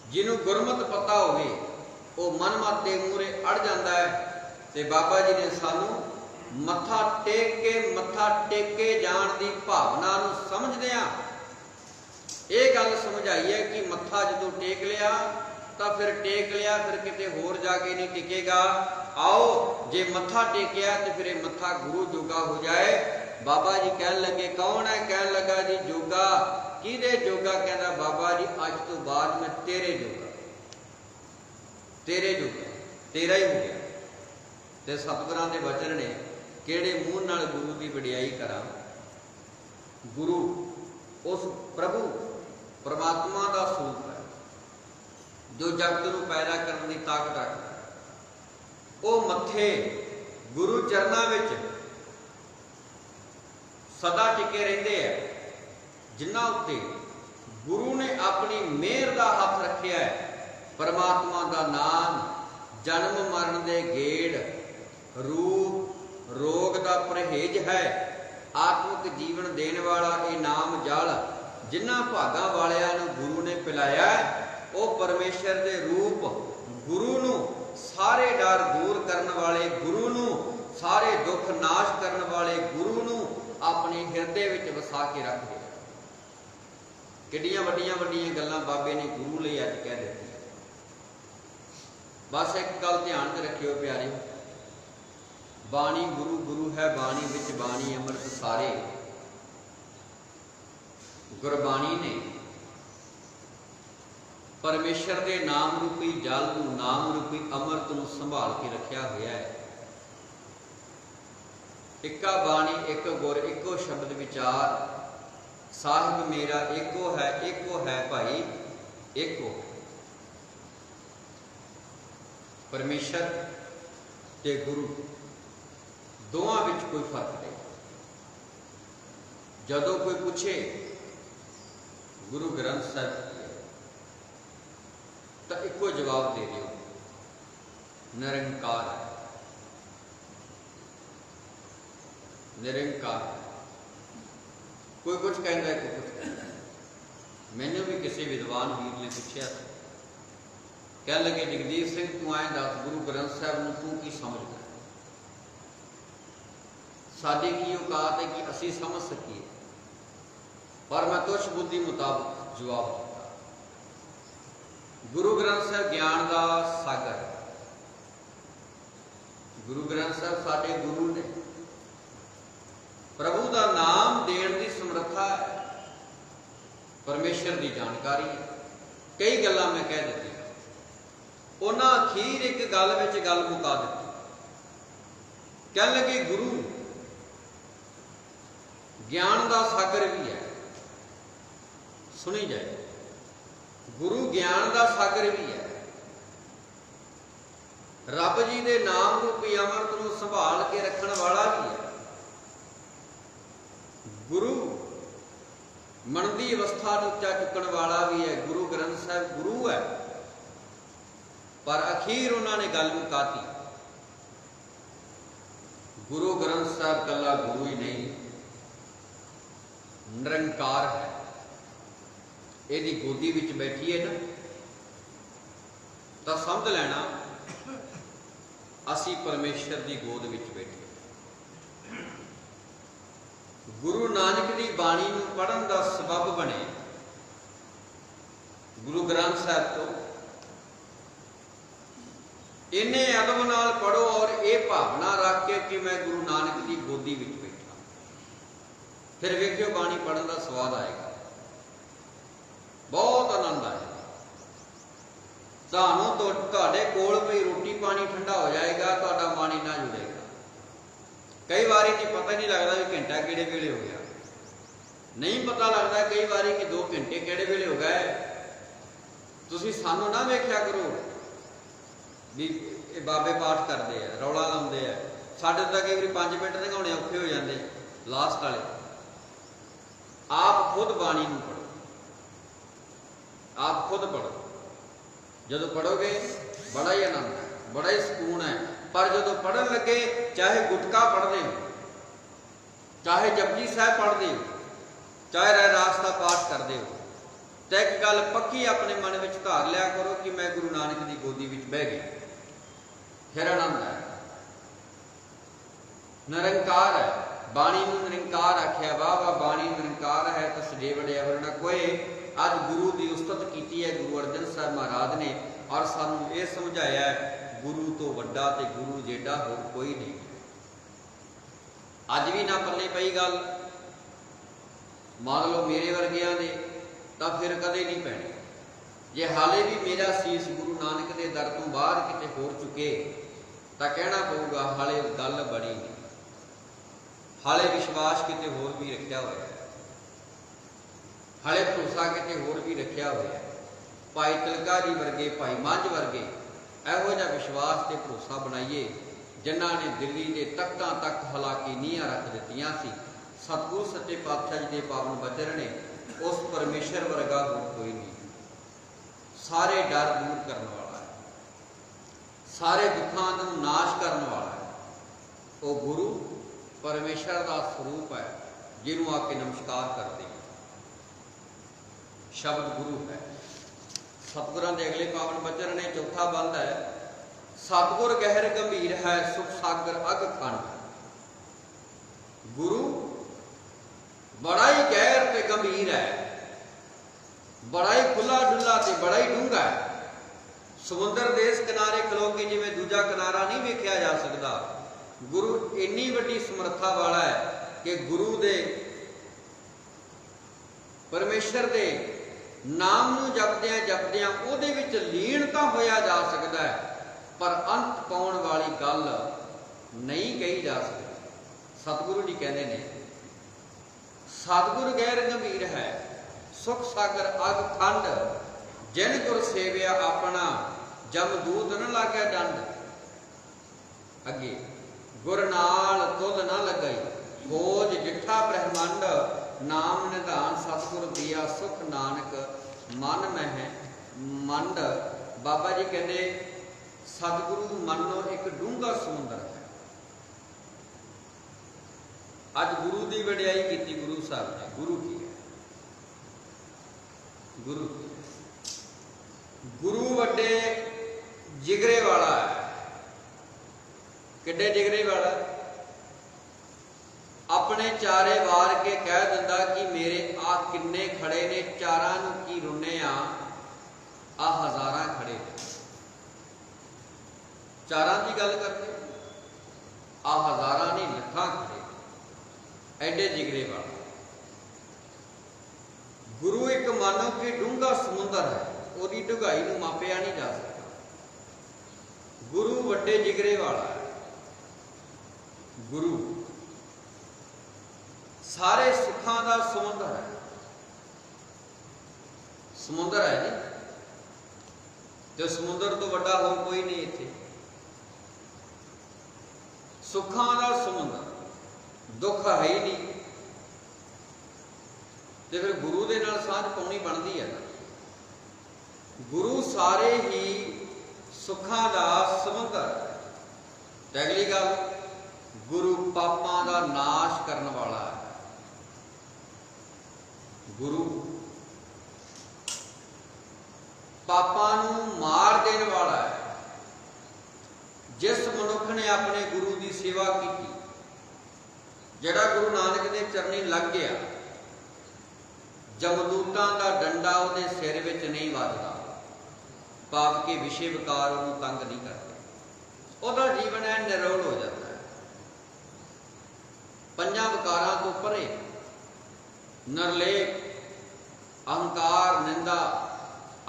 ਜਿਹਨੂੰ ਗੁਰਮਤਿ ਪਤਾ ਹੋਵੇ ਉਹ ਮਨਮਤ ਦੇ ਮੂਹਰੇ ਅੜ ਜਾਂਦਾ ਹੈ। ਤੇ ਬਾਬਾ ਜੀ ਨੇ ਸਾਨੂੰ ਮੱਥਾ ਟੇਕ ਕੇ ਜਾਣ ਦੀ ਭਾਵਨਾ ਨੂੰ ਸਮਝਦਿਆਂ ਇਹ ਗੱਲ ਸਮਝਾਈ ਹੈ ਕਿ ਮੱਥਾ ਜਦੋਂ ਟੇਕ ਲਿਆ ਤਾਂ ਫਿਰ ਟੇਕ ਲਿਆ, ਫਿਰ ਕਿਤੇ ਹੋਰ ਜਾ ਕੇ ਨਹੀਂ ਟਿਕੇਗਾ। ਆਓ ਜੇ ਮੱਥਾ ਟੇਕਿਆ ਤੇ ਫਿਰ ਇਹ ਮੱਥਾ ਗੁਰੂ ਜੋਗਾ ਹੋ ਜਾਏ। ਬਾਬਾ ਜੀ ਕਹਿਣ ਲੱਗੇ ਕੌਣ ਹੈ? ਕਹਿਣ ਲੱਗਾ ਜੀ ਜੋਗਾ। ਕਿਹਦੇ ਜੋਗਾ? ਕਹਿੰਦਾ ਬਾਬਾ ਜੀ ਅੱਜ ਤੋਂ ਬਾਅਦ ਮੈਂ ਤੇਰੇ ਜੋਗਾ, ਤੇਰੇ ਜੋਗਾ, ਤੇਰਾ ਹੀ ਹੋ ਗਿਆ। ਤੇ ਸਤਿਗੁਰਾਂ ਦੇ ਵਚਨ ਨੇ, ਕਿਹੜੇ ਮੂੰਹ ਨਾਲ ਗੁਰੂ ਦੀ ਵਡਿਆਈ ਕਰਾਂ। ਗੁਰੂ ਉਸ ਪ੍ਰਭੂ ਪਰਮਾਤਮਾ ਦਾ ਸਰੂਪ ਹੈ ਜੋ ਜਗਤ ਨੂੰ ਪੈਦਾ ਕਰਨ ਦੀ ਤਾਕਤ ਰੱਖਦਾ। ਉਹ ਮੱਥੇ ਗੁਰੂ ਚਰਨਾਂ ਵਿੱਚ ਸਦਾ ਟਿਕੇ ਰਹਿੰਦੇ ਆ, ਜਿਨ੍ਹਾਂ ਉੱਤੇ ਗੁਰੂ ਨੇ ਆਪਣੀ ਮਿਹਰ ਦਾ ਹੱਥ ਰੱਖਿਆ ਹੈ। ਪਰਮਾਤਮਾ ਦਾ ਨਾਮ ਜਨਮ ਮਰਨ ਦੇ ਗੇੜ, ਰੂਪ ਰੋਗ ਦਾ ਪਰਹੇਜ ਹੈ। ਆਤਮਿਕ ਜੀਵਨ ਦੇਣ ਵਾਲਾ ਇਹ ਨਾਮ ਜਲ ਜਿਨ੍ਹਾਂ ਭਾਗਾਂ ਵਾਲਿਆਂ ਨੂੰ ਗੁਰੂ ਨੇ ਪਿਲਾਇਆ, ਉਹ ਪਰਮੇਸ਼ਰ ਦੇ ਰੂਪ ਗੁਰੂ ਨੂੰ, ਸਾਰੇ ਡਰ ਦੂਰ ਕਰਨ ਵਾਲੇ ਗੁਰੂ ਨੂੰ, ਸਾਰੇ ਦੁੱਖ ਦੁੱਖ ਨਾਸ਼ ਕਰਨ ਵਾਲੇ ਗੁਰੂ ਨੂੰ ਆਪਣੇ ਹਿਰਦੇ ਵਿੱਚ ਵਸਾ ਕੇ ਰੱਖ ਲਿਆ। ਕਿੱਡੀਆਂ ਵੱਡੀਆਂ ਵੱਡੀਆਂ ਗੱਲਾਂ ਬਾਬੇ ਨੇ ਗੁਰੂ ਲਈ ਅੱਜ ਕਹਿ ਦਿੱਤੀਆਂ। ਬਸ ਇੱਕ ਗੱਲ ਧਿਆਨ 'ਚ ਰੱਖਿਓ ਪਿਆਰਿਓ, ਬਾਣੀ ਗੁਰੂ ਗੁਰੂ ਹੈ, ਬਾਣੀ ਵਿੱਚ ਬਾਣੀ ਅੰਮ੍ਰਿਤ ਸਾਰੇ। ਗੁਰਬਾਣੀ ਨੇ ਪਰਮੇਸ਼ਰ ਦੇ ਨਾਮ ਰੂਪੀ ਜਲ ਨੂੰ, ਨਾਮ ਰੂਪੀ ਅੰਮ੍ਰਿਤ ਨੂੰ ਸੰਭਾਲ ਕੇ ਰੱਖਿਆ ਹੋਇਆ ਹੈ। ਇੱਕਾ ਬਾਣੀ ਇੱਕ ਗੁਰ ਇੱਕੋ ਸ਼ਬਦ ਵਿਚਾਰ, ਸਾਹਿਬ ਮੇਰਾ ਏਕੋ ਹੈ ਭਾਈ ਏਕੋ। ਪਰਮੇਸ਼ਰ ਤੇ ਗੁਰੂ ਦੋਵਾਂ ਵਿੱਚ ਕੋਈ ਫਰਕ ਨਹੀਂ। ਜਦੋਂ ਕੋਈ ਪੁੱਛੇ ਗੁਰੂ ਗ੍ਰੰਥ ਸਾਹਿਬ ਤਾਂ ਇੱਕੋ ਜਵਾਬ ਦੇ ਦਿਓ, ਨਿਰੰਕਾਰ ਹੈ, ਨਿਰੰਕਾਰ। ਕੋਈ ਕੁਝ ਕਹਿੰਦਾ, ਕੋਈ ਕੁਝ ਕਹਿੰਦਾ। ਮੈਨੂੰ ਵੀ ਕਿਸੇ ਵਿਦਵਾਨ ਵੀਰ ਨੇ ਪੁੱਛਿਆ, ਕਹਿਣ ਲੱਗੇ ਜਗਦੀਪ ਸਿੰਘ ਤੂੰ ਐਂ ਦੱਸ, ਗੁਰੂ ਗ੍ਰੰਥ ਸਾਹਿਬ ਨੂੰ ਤੂੰ ਕੀ ਸਮਝਦਾ? ਸਾਡੀ ਕੀ ਔਕਾਤ ਹੈ ਕਿ ਅਸੀਂ ਸਮਝ ਸਕੀਏ? ਪਰ ਮੈਂ ਤੁਛ ਬੁੱਧੀ ਮੁਤਾਬਕ ਜਵਾਬ ਦਿੱਤਾ, ਗੁਰੂ ਗ੍ਰੰਥ ਸਾਹਿਬ ਗਿਆਨ ਦਾ ਸਾਗਰ ਹੈ। ਗੁਰੂ ਗ੍ਰੰਥ ਸਾਹਿਬ ਸਾਡੇ ਗੁਰੂ ਨੇ, ਪ੍ਰਭੂ ਦਾ ਨਾਮ ਦੇਣ ਦੀ ਸਮਰੱਥਾ ਹੈ, ਪਰਮੇਸ਼ਰ ਦੀ ਜਾਣਕਾਰੀ ਹੈ। ਕਈ ਗੱਲਾਂ ਮੈਂ ਕਹਿ ਦਿੱਤੀਆਂ, ਉਹਨਾਂ ਅਖੀਰ ਇੱਕ ਗੱਲ ਵਿੱਚ ਗੱਲ ਮੁਕਾ ਦਿੱਤੀ। ਕਹਿਣ ਲੱਗੇ ਗੁਰੂ ਗਿਆਨ ਦਾ ਸਾਗਰ ਵੀ ਹੈ। ਸੁਣੀ ਜਾਏ, ਗੁਰੂ ਗਿਆਨ ਦਾ ਸਾਗਰ ਵੀ ਹੈ। ਰੱਬ ਜੀ ਦੇ ਨਾਮ ਰੂਪੀ ਅੰਮ੍ਰਿਤ ਨੂੰ ਸੰਭਾਲ ਕੇ ਰੱਖਣ ਵਾਲਾ ਵੀ ਹੈ। ਗੁਰੂ ਮਨ ਦੀ ਅਵਸਥਾ ਨੂੰ ਉੱਚਾ ਚੁੱਕਣ ਵਾਲਾ ਵੀ ਹੈ। ਗੁਰੂ ਗ੍ਰੰਥ ਸਾਹਿਬ ਗੁਰੂ ਹੈ, ਪਰ ਅਖੀਰ ਉਹਨਾਂ ਨੇ ਗੱਲ ਮੁਕਾਤੀ। ਗੁਰੂ ਗ੍ਰੰਥ ਸਾਹਿਬ ਕੱਲਾ ਗੁਰੂ ਹੀ ਨਹੀਂ, ਨਿਰੰਕਾਰ ਹੈ। ਇਹਦੀ ਗੋਦੀ ਵਿੱਚ ਬੈਠੀਏ ਨਾ ਤਾਂ ਸਮਝ ਲੈਣਾ ਅਸੀਂ ਪਰਮੇਸ਼ਰ ਦੀ ਗੋਦ ਵਿੱਚ ਬੈਠੇ। ਗੁਰੂ ਨਾਨਕ ਦੀ ਬਾਣੀ ਨੂੰ ਪੜ੍ਹਨ ਦਾ ਸਬੱਬ ਬਣੇ ਗੁਰੂ ਗ੍ਰੰਥ ਸਾਹਿਬ ਤੋਂ। ਇੰਨੇ ਅਦਬ ਨਾਲ ਪੜ੍ਹੋ ਔਰ ਇਹ ਭਾਵਨਾ ਰੱਖ ਕੇ ਕਿ ਮੈਂ ਗੁਰੂ ਨਾਨਕ ਦੀ ਗੋਦੀ ਵਿੱਚ ਬੈਠਾ। ਫਿਰ ਵੇਖਿਓ ਬਾਣੀ ਪੜ੍ਹਨ ਦਾ ਸਵਾਦ ਆਏਗਾ, ਬਹੁਤ ਆਨੰਦ ਆਏਗਾ। ਤੁਹਾਨੂੰ ਤੁਹਾਡੇ ਕੋਲ ਪਈ ਰੋਟੀ ਪਾਣੀ ਠੰਡਾ ਹੋ ਜਾਏਗਾ, ਤੁਹਾਡਾ ਮਨ ਇੰਨਾ ਜੁੜੇਗਾ। ਕਈ ਵਾਰੀ ਨਹੀਂ ਪਤਾ ਨਹੀਂ ਲੱਗਦਾ ਵੀ ਘੰਟਾ ਕਿਹੜੇ ਵੇਲੇ ਹੋ ਗਿਆ, ਨਹੀਂ ਪਤਾ ਲੱਗਦਾ ਕਈ ਵਾਰੀ ਕਿ 2 ਘੰਟੇ ਕਿਹੜੇ ਵੇਲੇ ਹੋ ਗਏ। ਤੁਸੀਂ ਸਾਨੂੰ ਨਾ ਵੇਖਿਆ ਕਰੋ ਵੀ ਇਹ ਬਾਬੇ ਪਾਠ ਕਰਦੇ ਆ, ਰੌਲਾ ਲਾਉਂਦੇ ਆ। ਸਾਡੇ ਤਾਂ ਕਈ ਵਾਰੀ 5 ਮਿੰਟ ਲੰਘਾਉਣੇ ਔਖੇ ਹੋ ਜਾਂਦੇ ਲਾਸਟ ਵਾਲੇ। ਆਪ ਖੁਦ ਬਾਣੀ ਨੂੰ ਪੜ੍ਹੋ, ਆਪ ਖੁਦ ਪੜ੍ਹੋ। ਜਦੋਂ ਪੜ੍ਹੋਗੇ ਬੜਾ ਹੀ ਆਨੰਦ ਹੈ, ਬੜਾ ਹੀ ਸਕੂਨ ਹੈ। ਪਰ ਜਦੋਂ ਪੜ੍ਹਨ ਲੱਗੇ, ਚਾਹੇ ਗੁਟਕਾ ਪੜ੍ਹਦੇ ਹੋ, ਚਾਹੇ ਜਪਜੀ ਸਾਹਿਬ ਪੜ੍ਹਦੇ ਹੋ, ਚਾਹੇ ਰਹਿਰਾਸ ਦਾ ਪਾਠ ਕਰਦੇ ਹੋ, ਤਾਂ ਇੱਕ ਗੱਲ ਪੱਕੀ ਆਪਣੇ ਮਨ ਵਿੱਚ ਧਾਰ ਲਿਆ ਕਰੋ ਕਿ ਮੈਂ ਗੁਰੂ ਨਾਨਕ ਦੀ ਗੋਦੀ ਵਿੱਚ ਬਹਿ ਗਿਆ। ਫਿਰ ਆਨੰਦ ਹੈ। ਨਿਰੰਕਾਰ ਹੈ, ਬਾਣੀ ਨੂੰ ਨਿਰੰਕਾਰ ਆਖਿਆ। ਵਾਹ ਵਾਹ, ਬਾਣੀ ਨਿਰੰਕਾਰ ਹੈ ਤਾਂ ਸਜੇ ਵਡਿਆ ਵਰਨਾ ਕੋਏ। ਅੱਜ ਗੁਰੂ ਦੀ ਉਸਤਤ ਕੀਤੀ ਹੈ ਗੁਰੂ ਅਰਜਨ ਸਾਹਿਬ ਮਹਾਰਾਜ ਨੇ, ਔਰ ਸਾਨੂੰ ਇਹ ਸਮਝਾਇਆ ਹੈ ਗੁਰੂ ਤੋਂ ਵੱਡਾ ਤੇ ਗੁਰੂ ਜਿਹੜਾ ਹੋਰ ਕੋਈ ਨਹੀਂ। ਅੱਜ ਵੀ ਨਾ ਪੱਲੇ ਪਈ ਗੱਲ ਮੰਨ ਲਓ ਮੇਰੇ ਵਰਗਿਆਂ ਦੇ, ਤਾਂ ਫਿਰ ਕਦੇ ਨਹੀਂ ਪੈਣੀ। ਜੇ ਹਾਲੇ ਵੀ ਮੇਰਾ ਸੀਸ ਗੁਰੂ ਨਾਨਕ ਦੇ ਦਰ ਤੋਂ ਬਾਹਰ ਕਿਤੇ ਹੋਰ ਚੁੱਕੇ ਤਾਂ ਕਹਿਣਾ ਪਊਗਾ ਹਾਲੇ ਗੱਲ ਬੜੀ ਨਹੀਂ, ਹਾਲੇ ਵਿਸ਼ਵਾਸ ਕਿਤੇ ਹੋਰ ਵੀ ਰੱਖਿਆ ਹੋਇਆ ਹੈ, ਹਾਲੇ ਭਰੋਸਾ ਕਿਤੇ ਹੋਰ ਵੀ ਰੱਖਿਆ ਹੋਇਆ ਹੈ। ਭਾਈ ਤਿਲਕਾ ਜੀ ਵਰਗੇ, ਭਾਈ ਮੰਝ ਵਰਗੇ ਇਹੋ ਜਿਹਾ ਵਿਸ਼ਵਾਸ ਤੇ ਭਰੋਸਾ ਬਣਾਈਏ ਜਿਨ੍ਹਾਂ ਨੇ ਦਿੱਲੀ ਦੇ ਤਖਤਾਂ ਤੱਕ ਹਾਲਾਕੀ ਨੀਹਾਂ ਰੱਖ ਦਿੱਤੀਆਂ ਸੀ। ਸਤਿਗੁਰੂ ਸੱਚੇ ਪਾਤਸ਼ਾਹ ਜੀ ਦੇ ਪਾਵਨ ਬਚਨ ਨੇ ਉਸ ਪਰਮੇਸ਼ਰ ਵਰਗਾ ਹੋਰ ਕੋਈ ਨਹੀਂ। ਸਾਰੇ ਡਰ ਦੂਰ ਕਰਨ ਵਾਲਾ ਹੈ, ਸਾਰੇ ਦੁੱਖਾਂ ਨੂੰ ਨਾਸ਼ ਕਰਨ ਵਾਲਾ ਹੈ। ਉਹ ਗੁਰੂ ਪਰਮੇਸ਼ਰ ਦਾ ਸਰੂਪ ਹੈ ਜਿਹਨੂੰ ਆ ਕੇ ਨਮਸਕਾਰ ਕਰਦੇ। ਸ਼ਬਦ ਗੁਰੂ ਹੈ। ਸਤਿਗੁਰਾਂ ਦੇ ਅਗਲੇ ਪਾਵਨ ਬਚਨ ਨੇ ਚੌਥਾ ਬੰਦ ਹੈ, ਸਤਿਗੁਰ ਗਹਿਰ ਗੰਭੀਰ ਹੈ, ਸੁਖ ਸਾਗਰ ਅਗ ਖੰਡ। बड़ा ही डूंगा है। समुद्र ਦੇ ਇਸ किनारे खलो के जिवें दूजा किनारा नहीं वेखिया जा सकता, गुरु इन्नी वड्डी समर्था वाला है कि गुरु दे परमेश्वर दे नाम नूं जपदियां जपदियां उहदे विच लीन तां होया जा सकता है, पर अंत पाउण वाली गल नहीं कही जा सकती। सतगुरु जी कहते हैं, सतगुर गैर गंभीर है, सुख सागर अग खंड, जिन गुर सेविया अपना, जमदूत न लागे डंड। अगे गुर नाल तुल न लगई, खोज जिठा ब्रह्मंड, नाम निधान सतगुर दिया सुख नानक, मन मह मंड। बाबा जी कहते सतगुरु मनो एक डूंगा समुंदर है। अज गुरु की वडियाई की गुरु साहब ने, गुरु की है, गुरु गुरु वड्डे जिगरे वाला है। किड्डे जिगरे वाला, अपने चारे वार के कह दिंदा कि मेरे आ किन्ने खड़े ने, चारां नूं की रुने आ हज़ारां खड़े। चारां की गल करते, आ हज़ारां नहीं लखां खड़े, एडे जिगरे वाला। गुरु एक मानो कि डूंगा समुंदर है, ਉਹਦੀ ਢੁਗਾਈ ਨੂੰ ਮਾਪਿਆ नहीं जा सकता। गुरु वड्डे जिगरे वाला है। गुरु सारे सुखों का समुंदर है, समुंदर है जी, जो समुंदर तो वड्डा होर कोई नहीं इत्थे। सुखों का समुंदर, दुख है ही नहीं, तो फिर गुरु के नाल सांझ पाउणी बनती है ना। गुरु सारे ही सुखों का समुंदर है। अगली गल, गुरु पापां का नाश करने वाला है। गुरु पापां नूं मार देने वाला है। जिस मनुख ने अपने गुरु की सेवा की, जिहड़ा गुरु नानक के चरनी लग गया, जमदूतां का डंडा उहदे सिर विच नहीं वजदा, पाप के विषय विकार उन्होंने तंग नहीं करते, उसका जीवन है निरोल हो जाता है। पंजां विकारां तो परे नरलेप, अहंकार, निंदा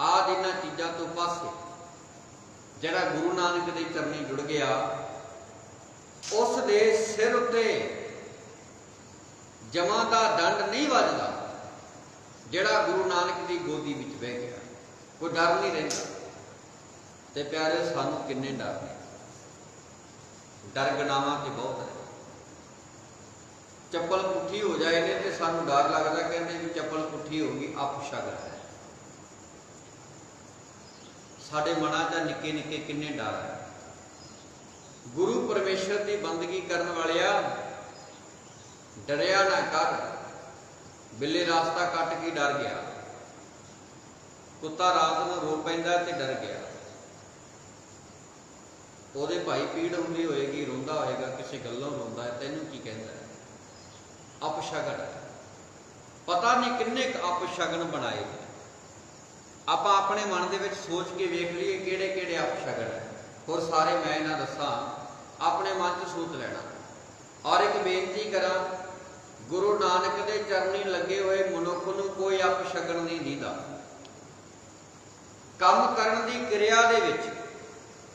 आदि इन्हां चीज़ों तो पासे जिहड़ा गुरु नानक के चरनी जुड़ गया, उस दे सिर उत्ते जमा का दंड नहीं वजदा। जिहड़ा गुरु नानक की गोदी विच बह गया, कोई डर नहीं रहिंदा। ते प्यारे सानू किन्ने डर ने, डर गनावां ते बहुत है। चप्पल पुठी हो जाए ने ते सानू डर लगता, कहते भी चप्पल पुठी होगी अपशगन है। साडे मनां च निक्के निक्के किन्ने डर है। गुरु परमेश्वर की बंदगी करन वालिया, डरिया ना कर। बिल्ली रास्ता कट के डर गया, कुत्ता रात में रो पैंदा ते डर गया, ਉਹਦੇ ਭਾਈ ਪੀੜ ਹੁੰਦੀ ਹੋਏਗੀ, ਰੋਂਦਾ ਹੋਏਗਾ, ਕਿਸੇ ਗੱਲੋਂ ਰੋਂਦਾ ਹੈ, ਤੈਨੂੰ ਕੀ ਕਹਿੰਦਾ ਹੈ? अपशगन। पता नहीं किन्ने अपशगन बनाए। आप अपने मन के सोच के वेख लीए किहड़े किहड़े अपशगन है, और सारे मैं ना दसा, अपने मन च सोच लेना। और एक बेनती करा, गुरु नानक के चरनी लगे हुए मनुख नूं कोई अपशगन नहीं दीदा। काम करन दी क्रिया दे विच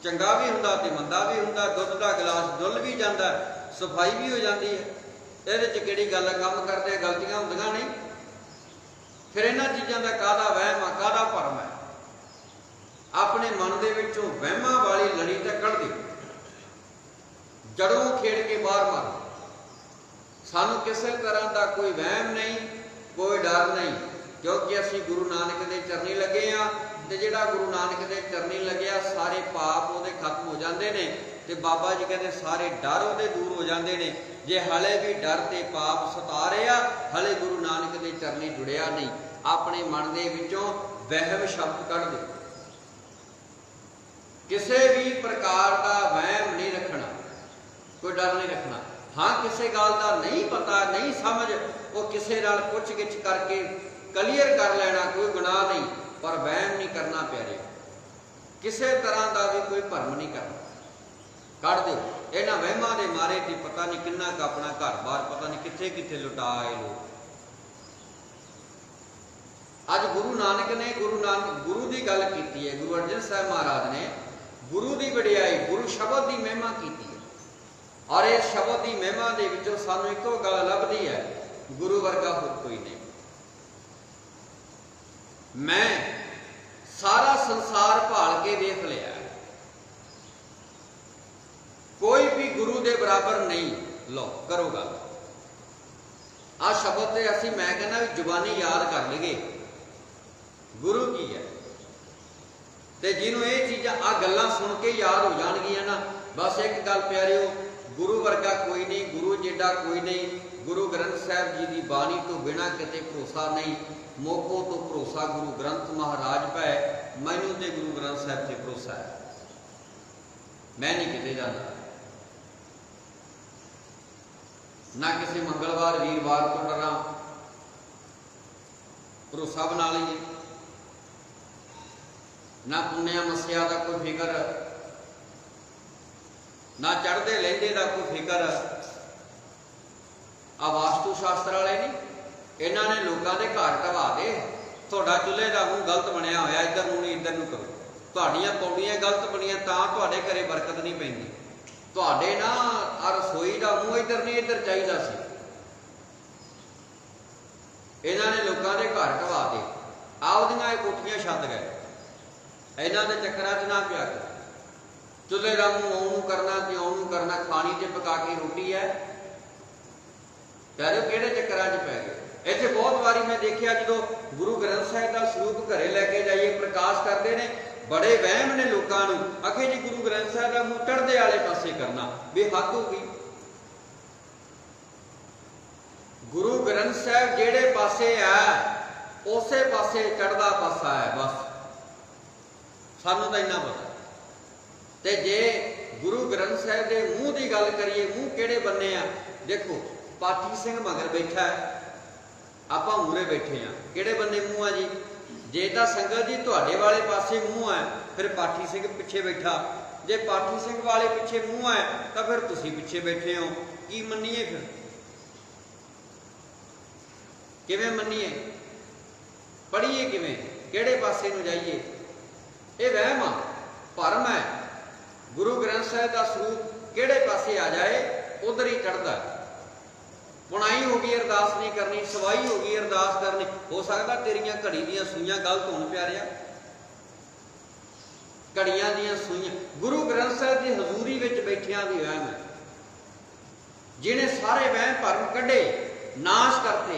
चंगा भी हुंदा ते मंदा भी हुंदा, दुध का गिलास डुल भी जाता, सफाई भी हो जाती है। ये किहड़ी गल है, काम करते गलतियां हुंदियां नहीं। फिर इन्हां चीज़ों का काहदा वहम है, काहदा भरम है? अपने मन दे विचों वहमां वाली लड़ी ते कढ़ दे, जड़ों खेड़ के बाहर मारो। सानू किसी तरह का कोई वहम नहीं, कोई डर नहीं, क्योंकि असीं गुरु नानक के चरनी लगे हाँ। तो जिहड़ा गुरु नानक के चरनी लग्या, सारे पाप उहदे खत्म हो जाते हैं। तो बाबा जी कहते सारे डर उहदे दूर हो जाते हैं। जे हले भी डर ते पाप सता रहे आ, हले गुरु नानक के चरनी जुड़िया नहीं। अपने मन दे विचों वहम शब्द कढ़ दे, किसी भी प्रकार का वहम नहीं रखना, कोई डर नहीं रखना। हाँ, किसी गल का नहीं पता, नहीं समझ, वो किसी नाल पुछ गिछ करके क्लीयर कर लेना, कोई गुनाह नहीं। पर वहम नहीं करना प्यारे, किसी तरह का भी कोई भरम नहीं करना। कढ़ दो इन्हां वहमां दे मारे कि पता नहीं किन्ना का अपना घर बार पता नहीं कित्थे कित्थे लुटा आए लोग। अज गुरु नानक ने गुरु की गल की है, गुरु अर्जन साहब महाराज ने गुरु की वडियाई, गुरु शब्द की महिमा की है। और इस शब्द की महिमा के विचों सानू एको गल लभदी है, गुरु वर्गा होर कोई नहीं। मैं सारा संसार भाल के देख लिया, कोई भी गुरु के बराबर नहीं। लो करो गल आ शब्द से असी मैं कहना भी जुबानी याद कर लीए गुरु की है, तो जिन्हों ये चीज़ा आ गल्लां सुन के याद हो जाएगियां ना, बस एक गल प्यारिओ, गुरु वर्गा कोई नहीं, गुरु जिड्डा कोई नहीं। गुरु ग्रंथ साहब जी की बाणी तो बिना किते भरोसा नहीं, मोखो तो भरोसा गुरु ग्रंथ महाराज पै, मैनू तो गुरु ग्रंथ साहब से भरोसा है, मैं नहीं किते जाना। ना किसी मंगलवार वीरवार को डरा, भरोसा बना लीए, ना पुण्या मस्या का कोई फिकर, ना चढ़ते लहंदे का कोई फिकर। आ वास्तु शास्त्र वाले नहीं, इन्होंने लोगों के घर ढवा दे, थोड़ा चूल्हे का मूँह गलत बनया होया, इधर मूँह नहीं इधर नूं करो, तुहाड़ियां पौड़ियां गलत बनिया तां तुहाडे घरे बरकत नहीं पैंदी, तुहाडे ना आ रसोई का मूँह इधर नहीं इधर चाहिदा सी। इन्होंने लोगों के घर ढवा दे, आपदियां कोठियां छत गए, इन्हों के चक्करां च ना पिया कर। चूल्हे का मूँह आउं करना ते आउं करना, खानी च पका के रोटी है, प्यारे किहड़े चक्करां च पै गए। इत्थे बहुत बारी मैं देखिया जो गुरु ग्रंथ साहिब का स्वरूप घरे लैके जाइए प्रकाश करते हैं, बड़े वहम ने लोगों को, आखे जी गुरु ग्रंथ साहिब का मूँह चढ़दे वाले पासे करना, भी हद होगी। गुरु ग्रंथ साहिब जेड़े पासे है उसे पासे चढ़दा पासा है, बस सानू तो इन्ना पता। तो जे गुरु ग्रंथ साहिब के मूँह की गल करिए, मूँह किहड़े बन्ने आ, देखो पाठी सिंह मगर बैठा है, आपां मूरे बैठे हैं, किहड़े बन्ने मूँह आ जी, जे तो संगत जी तुहाडे वाले पासे मूँह है फिर पाठी सिंह पिछे बैठा, जे पाठी सिंह वाले पिछे मूँह है तो फिर तुसीं पिछे बैठे हो, की मन्नीए फिर किवें मन्नीए, पढ़ीए किवें, किहड़े पासे नूं जाइए। ये वहम आ, भरम है। गुरु ग्रंथ साहिब का स्वरूप किहड़े पासे आ जाए उधर ही चढ़ता। बुनाई हो गई अरदास नहीं करनी, सवाई हो गई अरदास करनी, हो सकता तेरियां घड़ी दियां सूइयां गलत होण प्यारिया, घड़ियां दियां सूइयां। गुरु ग्रंथ साहिब की हजूरी विच बैठियां भी वहम है, जिन्हें सारे वहम भरम कढ़े नाश करते,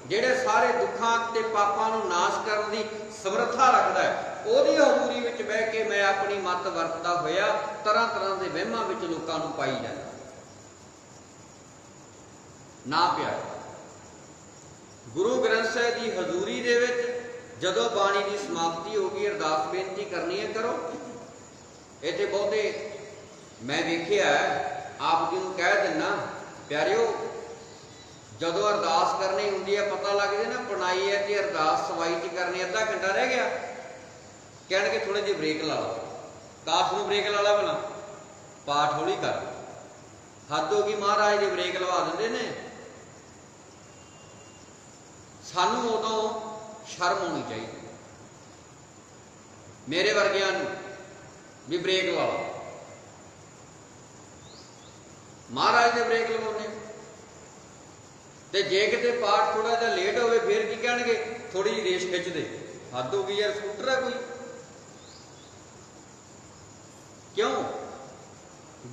ਜਿਹੜੇ सारे दुखों ते पापां नूं नाश करन दी समर्था रखता है, ਉਹਦੀ हजूरी विच बह के मैं अपनी मत वरतदा होया तरह तरह के वहमां विच लोकां नूं पाई जांदा ना प्यार। गुरु ग्रंथ साहिब की हजूरी दे विच जदों बाणी की समाप्ति होगी अरदास बेनती करनी है करो। इत्थे बहुते मैं वेखिआ आप जी नूं कह दिना प्यारिओ, जदों अरदास करनी होंदी है पता लग जाए ना पुनाई है कि अरदास सवाई च करनी, अद्धा घंटा रह गया, कहणगे थोड़े जी ब्रेक ला लो, काश नूं ब्रेक ला ला भला, पाठ हौली कर, हद हो गई महाराज जी ब्रेक लवा दिंदे ने। सानू उदों शर्म होनी चाहिए मेरे वर्गियां नूं भी ब्रेक ला लो, महाराज ने ब्रेक लवाने। तो जे किते पाठ थोड़ा जिहा लेट होवे फिर की कहणगे थोड़ी जी रेस खिंच दे, हद हो गई यार, स्कूटर है कोई। क्यों?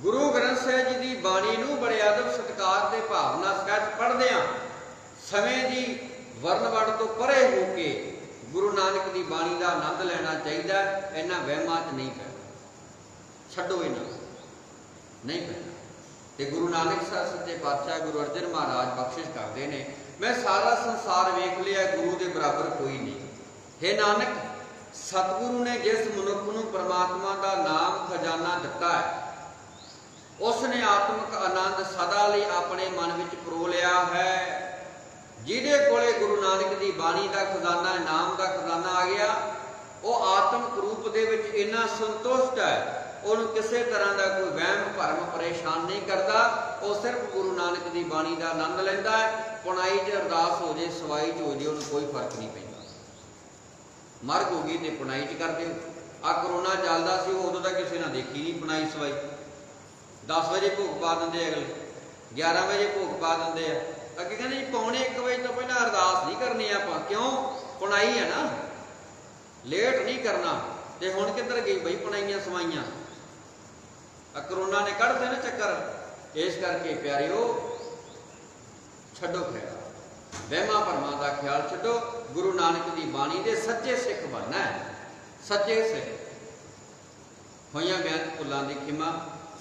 गुरु ग्रंथ साहिब जी की बाणी नूं बड़े अदब सत्कार ते भावना सहित पढ़दे समय की वर्ण तो परे हो के गुरु नानक की बाणी का आनंद लेना चाहिए। इन्हां वहमां च नहीं पैना, छड्डो इन्हां नहीं पैना। ते गुरु नानक साहब सच्चे पातशाह गुरु अर्जन महाराज बख्शिश करते हैं, मैं सारा संसार वेख लिया, गुरु के बराबर कोई नहीं। हे नानक, सतगुरु ने जिस मनुख नूं परमात्मा का नाम खजाना दिता है, उसने आत्मक आनंद सदा लई अपने मन विच परो लिया है। जिहदे कोले गुरु नानक की बाणी का खजाना, नाम का खजाना आ गया, ਉਹ ਆਤਮਿਕ ਰੂਪ ਦੇ ਵਿੱਚ ਇੰਨਾ ਸੰਤੁਸ਼ਟ ਹੈ, ਉਹਨੂੰ ਕਿਸੇ ਤਰ੍ਹਾਂ ਦਾ ਕੋਈ ਵਹਿਮ ਭਰਮ ਪਰੇਸ਼ਾਨ ਨਹੀਂ ਕਰਦਾ। ਉਹ ਸਿਰਫ ਗੁਰੂ ਨਾਨਕ ਦੀ ਬਾਣੀ ਦਾ ਆਨੰਦ ਲੈਂਦਾ ਹੈ। ਪੁਣਾਈ 'ਚ ਅਰਦਾਸ ਹੋ ਜੇ, ਸਵਾਈ 'ਚ ਹੋ ਜੇ, ਉਹਨੂੰ ਕੋਈ ਫਰਕ ਨਹੀਂ ਪੈਂਦਾ। ਮਰਗ ਹੋ ਗਈ ਤੇ ਪੁਣਾਈ 'ਚ ਕਰਦੇ ਹੋ। ਆ ਕਰੋਨਾ ਚੱਲਦਾ ਸੀ, ਉਦੋਂ ਤਾਂ ਕਿਸੇ ਨੇ ਦੇਖੀ ਨਹੀਂ ਪੁਣਾਈ ਸਵਾਈ। 10 ਵਜੇ ਭੋਗ ਪਾ ਦਿੰਦੇ, ਅਗਲੇ 11 ਵਜੇ ਭੋਗ ਪਾ ਦਿੰਦੇ ਆ। ਅੱਗੇ ਕਹਿੰਦੇ ਜੀ ਪੌਣੇ 1 ਵਜੇ ਤੋਂ ਪਹਿਲਾਂ ਅਰਦਾਸ ਨਹੀਂ ਕਰਨੀ ਆਪਾਂ, ਕਿਉਂ? ਪੁਣਾਈ ਹੈ ਨਾ, ਲੇਟ ਨਹੀਂ ਕਰਨਾ। ਤੇ ਹੁਣ ਕਿੱਧਰ ਗਈ ਬਈ ਪੁਣਾਈਆਂ ਸਵਾਈਆਂ? ਕਰੋਨਾ ਨੇ ਕੱਢਦੇ ਨਾ ਚੱਕਰ। ਇਸ ਕਰਕੇ ਪਿਆਰਿਓ, ਛੱਡੋ ਖਿਆਲ, ਵਹਿਮਾਂ ਭਰਮਾਂ ਦਾ ਖਿਆਲ ਛੱਡੋ। ਗੁਰੂ ਨਾਨਕ ਦੀ ਬਾਣੀ ਦੇ ਸੱਚੇ ਸਿੱਖ ਬਣਨਾ ਹੈ, ਸੱਚੇ ਸਿੱਖ। ਹੋਈਆਂ ਬੇਅੰਤ ਭੁੱਲਾਂ ਦੀ ਖਿਮਾ।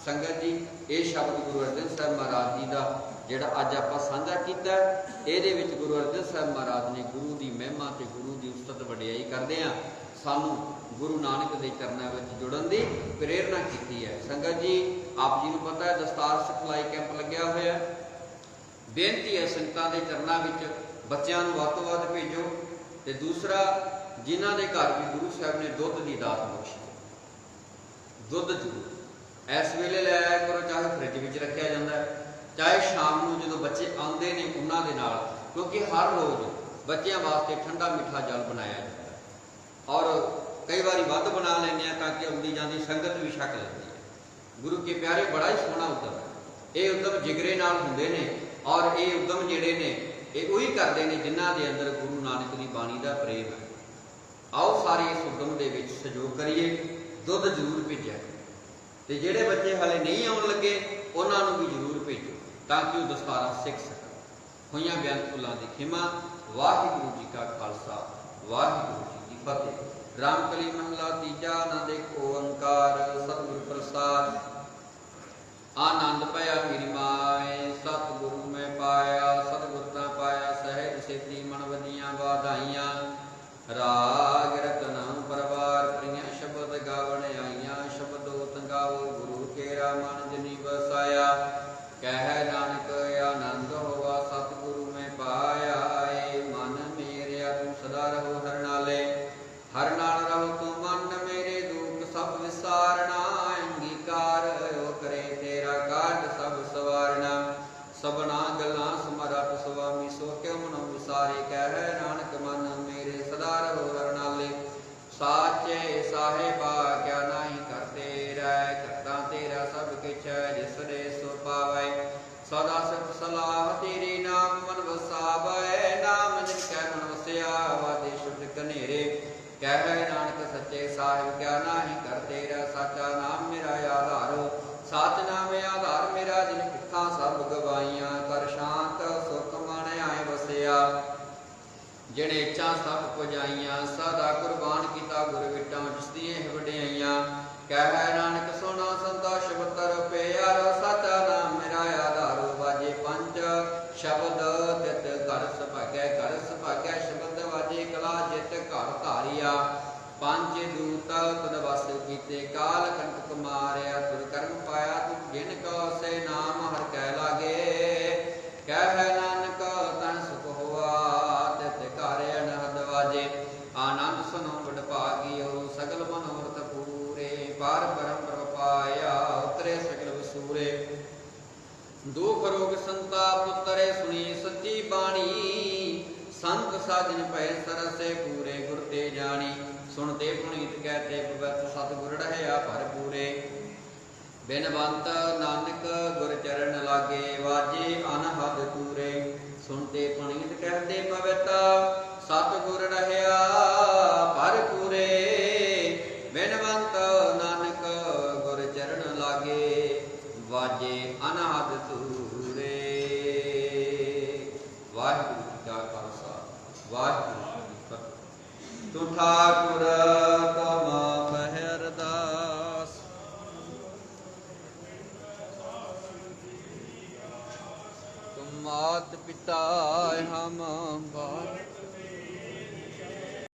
ਸੰਗਤ ਜੀ, ਇਹ ਸ਼ਬਦ ਗੁਰੂ ਅਰਜਨ ਸਾਹਿਬ ਮਹਾਰਾਜ ਜੀ ਦਾ ਜਿਹੜਾ ਅੱਜ ਆਪਾਂ ਸਾਂਝਾ ਕੀਤਾ, ਇਹਦੇ ਵਿੱਚ ਗੁਰੂ ਅਰਜਨ ਸਾਹਿਬ ਮਹਾਰਾਜ ਨੇ ਗੁਰੂ ਦੀ ਮਹਿਮਾ ਤੇ ਗੁਰੂ ਦੀ ਉਸਤਤ ਵਡਿਆਈ ਕਰਦੇ ਆ ਸਾਨੂੰ ਗੁਰੂ ਨਾਨਕ ਦੇ ਚਰਨਾਂ ਵਿੱਚ ਜੁੜਨ ਦੀ ਪ੍ਰੇਰਨਾ ਕੀਤੀ ਹੈ। ਸੰਗਤ ਜੀ, ਆਪ ਜੀ ਨੂੰ ਪਤਾ ਹੈ ਦਸਤਾਰ ਸਿਖਲਾਈ ਕੈਂਪ ਲੱਗਿਆ ਹੋਇਆ। ਬੇਨਤੀ ਹੈ ਸੰਗਤਾਂ ਦੇ ਚਰਨਾਂ ਵਿੱਚ ਬੱਚਿਆਂ ਨੂੰ ਵੱਧ ਤੋਂ ਵੱਧ ਭੇਜੋ। ਤੇ ਦੂਸਰਾ, ਜਿਨ੍ਹਾਂ ਦੇ ਘਰ ਵੀ ਗੁਰੂ ਸਾਹਿਬ ਨੇ ਦੁੱਧ ਦੀ ਦਾਤ ਬਖਸ਼ੀ, ਦੁੱਧ ਜ਼ਰੂਰ ਇਸ ਵੇਲੇ ਲੈ ਆਇਆ ਕਰੋ। ਚਾਹੇ ਫਰਿੱਜ ਵਿੱਚ ਰੱਖਿਆ ਜਾਂਦਾ ਹੈ, ਚਾਹੇ ਸ਼ਾਮ ਨੂੰ ਜਦੋਂ ਬੱਚੇ ਆਉਂਦੇ ਨੇ ਉਹਨਾਂ ਦੇ ਨਾਲ, ਕਿਉਂਕਿ ਹਰ ਰੋਜ਼ ਬੱਚਿਆਂ ਵਾਸਤੇ ਠੰਡਾ ਮਿੱਠਾ ਜਲ ਬਣਾਇਆ ਜਾਂਦਾ ਹੈ। ਔਰ ਕਈ ਵਾਰੀ ਵੱਧ ਬਣਾ ਲੈਂਦੇ ਆ ਤਾਂ ਕਿ ਆਉਂਦੀ ਜਾਂਦੀ ਸੰਗਤ ਵੀ ਛਕ ਲੈਂਦੀ ਹੈ। ਗੁਰੂ ਕੇ ਪਿਆਰੇ, ਬੜਾ ਹੀ ਸੋਹਣਾ ਉਦਮ ਹੈ। ਇਹ ਉਦਮ ਜਿਗਰੇ ਨਾਲ ਹੁੰਦੇ ਨੇ, ਔਰ ਇਹ ਉਦਮ ਜਿਹੜੇ ਨੇ ਇਹ ਉਹੀ ਕਰਦੇ ਨੇ ਜਿਨ੍ਹਾਂ ਦੇ ਅੰਦਰ ਗੁਰੂ ਨਾਨਕ ਦੀ ਬਾਣੀ ਦਾ ਪ੍ਰੇਮ ਹੈ। ਆਓ ਸਾਰੇ ਇਸ ਉਦਮ ਦੇ ਵਿੱਚ ਸਹਿਯੋਗ ਕਰੀਏ। ਦੁੱਧ ਜ਼ਰੂਰ ਭੇਜਿਆ, ਤੇ ਜਿਹੜੇ ਬੱਚੇ ਹਾਲੇ ਨਹੀਂ ਆਉਣ ਲੱਗੇ ਉਹਨਾਂ ਨੂੰ ਵੀ ਜ਼ਰੂਰ ਭੇਜੋ ਤਾਂ ਕਿ ਉਹ ਦਸਤਾਰਾਂ ਸਿੱਖ ਸਕਣ। ਹੋਈਆਂ ਬੇਅੰਤ ਭੁੱਲਾਂ ਦੀ ਖਿਮਾ। ਵਾਹਿਗੁਰੂ ਜੀ ਕਾ ਖਾਲਸਾ, ਵਾਹਿਗੁਰੂ ਜੀ ਕੀ ਫਤਿਹ। ਰਾਮਕਲੀ ਮਹਲਾ ਤੀਜਾ। ਆਨੰਦ ਏਕ ਓੰਕਾਰ ਸਤਿਗੁਰ ਪ੍ਰਸਾਦ। ਆਨੰਦ ਭਇਆ ਮੇਰੀ ਮਾਏ, ਸਤਿਗੁਰੂ ਮੈਂ ਪਾਇਆ। ਸਤਿਗੁਰ ਤਾਂ ਪਾਇਆ ਸਹਿਜ ਸੇਤੀ, ਮਨ ਵਧੀਆਂ ਵਾਧਾਈਆਂ। ਰਾਗ ਰਤਨ ਪਰਵਾਰ ਪ੍ਰਿਯ ਸ਼ਬਦ ਗਾਵਣ ਆਈਆਂ। ਸ਼ਬਦੋ ਤੰਗਾਵੋ ਗੁਰੂ ਕੇਰਾ, ਮਨ ਜਨੀ ਵਸਾਇਆ। ਕਹਿ ਨਾਨਕ ਆਨੰਦ ਹੋਵਾ, ਸਤਿਗੁਰੂ ਮੈਂ ਪਾਇਆ। ਏ ਮਨ ਮੇਰਿਆ ਤੂੰ ਸਦਾ ਰਹੋ ਹਰ ਨਾਲੇ। ਹਰ ਨਾਲ ਰਹੋ ਤੂੰ ਮਨ ਮੇਰੇ, ਦੁੱਖ ਸਭ ਵਿਸਾਰਨਾ। ਅੰਗੀਕਾਰ ਹੋ ਕਰੇ ਤੇਰਾ ਕਾਟ ਸਭ ਸਵਾਰਨਾ। ਸਭਨਾ ਗੱਲਾਂ ਸਮਰੱਥ ਸੁਆਮੀ, ਸੋ ਕਿਉ ਮਨੋ ਵਿਸਾਰੇ। ਕਹਿ ਨਾਨਕ ਮਨ ਮੇਰੇ ਸਦਾ ਰਹੋ ਹਰ ਨਾਲੇ। ਸਾਚੇ ਸਾਹਿਬਾ ਕਿਆ ਨਾਹੀ ਕਰਤੇ ਰਹਿ, ਕਰਤਾ ਤੇਰਾ ਸਭ ਕਿਛ ਜਿਸ ਦੇ ਸੋ ਪਾਵੈ। ਸਦਾ ਸਿਫਤ ਸਲਾਹ ਤੇਰੇ ਨਾਮ ਮਨ ਵਸਾਵੈ। ਨਾਮ ਜਿਨ ਕੈ ਮਨ ਵਸਿਆ, ਵਾਦੇ ਸ਼ੁੱਧ ਕਨੇਰੇ। ਕਹਿ ਨਾਨਕ ਸੱਚੇ ਸਾਹਿਬ ਕਿਆ ਨਾਹੀ ਕਰਤੇ ਰਹਿ, ਸਾਚਾ ਨਾਮ ਮੇਰਾ ਆਧਾਰ। ਸਚ ਨਾਮ ਆਧਾਰ ਮੇਰਾ, ਜਿਨ ਕਿੱਥਾਂ ਸਭ ਗਵਾਈਆਂ। ਕਰ ਸ਼ਾਂਤ ਸੁਖ ਮਨ ਆਏ ਵਸਿਆ, ਜਿਹੜੇ ਇੱਛਾ ਸਭ ਪੁਜਾਈਆਂ। ਸਦਾ ਕੁਰਬਾਨ ਕੀਤਾ ਗੁਰ ਵਿਟਾਂ, ਜਿਸ ਦੀਆਂ ਵਡਿਆਈਆਂ। ਕਹਿ ਨਾਨਕ ਸੋਨਾ ਸੰਤਾ ਸ਼ਬਤਰ ਪਿਆਰ। ਸਾਚਾ ਨਾਮ ਮੇਰਾ ਆਧਾਰ। ਵਾਜੇ ਪੰਜ ਸ਼ਬਦ ਤਿਤ ਘਰ ਸੁਭਾਗੈ, ਘਰ ਸੁਭਾਗੈ ਸ਼ਬਦ ਵਾਜੇ। ਕਲਾ ਜਿਤ ਘਰ ਧਾਰਿਆ, ਪੰਜ ਦੂਤ ਤਦ ਵਸ ਕੀਤੇ। ਕਾਲ ਕੰਟਕ ਮਾਰਿਆ, ਤੁਰ ਕਰਮ ਪਾਇਆ। ਤੁਮ ਜਿਨ ਕੋ ਸੇ ਨਾਮ ਹਰ ਕੈ ਲਾਗੇ। ਕਹਿ ਨਾਨਕ ਤਨ ਸੁਖ ਹੋਆ, ਤਿਤ ਘਰ ਅਨਹਦ ਵਾਜੇ। ਆਨੰਦ ਸੁਨੋ ਵਡ ਭਾਗਿਓ, ਸਗਲ ਮਨੋਰਥ ਪੂਰੇ। ਪਾਰ ਬ੍ਰਹਮ ਪ੍ਰਭ ਪਾਇਆ, ਉਤਰੇ ਸਗਲ ਵਸੂਰੇ। ਦੁਖ ਰੋਗ ਸੰਤਾਪ ਉਤਰੇ, ਸੁਣੀ ਸੱਚੀ ਬਾਣੀ। ਸੰਤ ਸਾਜਨ ਭੈ ਸਰਸੇ, ਪੂਰੇ ਗੁਰ ਤੇ ਜਾਣੀ। ਸੁਣਤੇ ਪੁਨੀਤ ਕਹਤੇ ਪਵਿੱਤ, ਸਤਿਗੁਰ ਰਹਿਆ ਭਰਪੂਰੇ। ਬਿਨਵੰਤ ਨਾਨਕ ਗੁਰ ਚਰਨ ਲਾਗੇ, ਵਾਜੇ ਅਨਹਦ ਪੂਰੇ। ਸੁਣਤੇ ਪੁਨੀਤ ਕਹਤੇ ਪਵਿੱਤ, ਸਤਿਗੁਰ ਰਹਿਆ ਭਰਪੂਰੇ। ਬਿਨਵੰਤ ਨਾਨਕ ਗੁਰ ਚਰਨ ਲਾਗੇ, ਵਾਜੇ ਅਨਹਦ ਪੂਰੇ। ਵਾਹਿਗੁਰੂ ਜੀ ਕਾ ਖਾਲਸਾ, ਵਾਹਿਗੁਰੂ ਜੀ ਕੀ ਫਤਿਹ। ਤੂੰ ਠਾਕੁਰ ਕਮਾ ਮਹਿ ਅਰਦਾਸ, ਤੁਮ ਮਾਤ ਪਿਤਾ ਹਮ ਬਾਪ।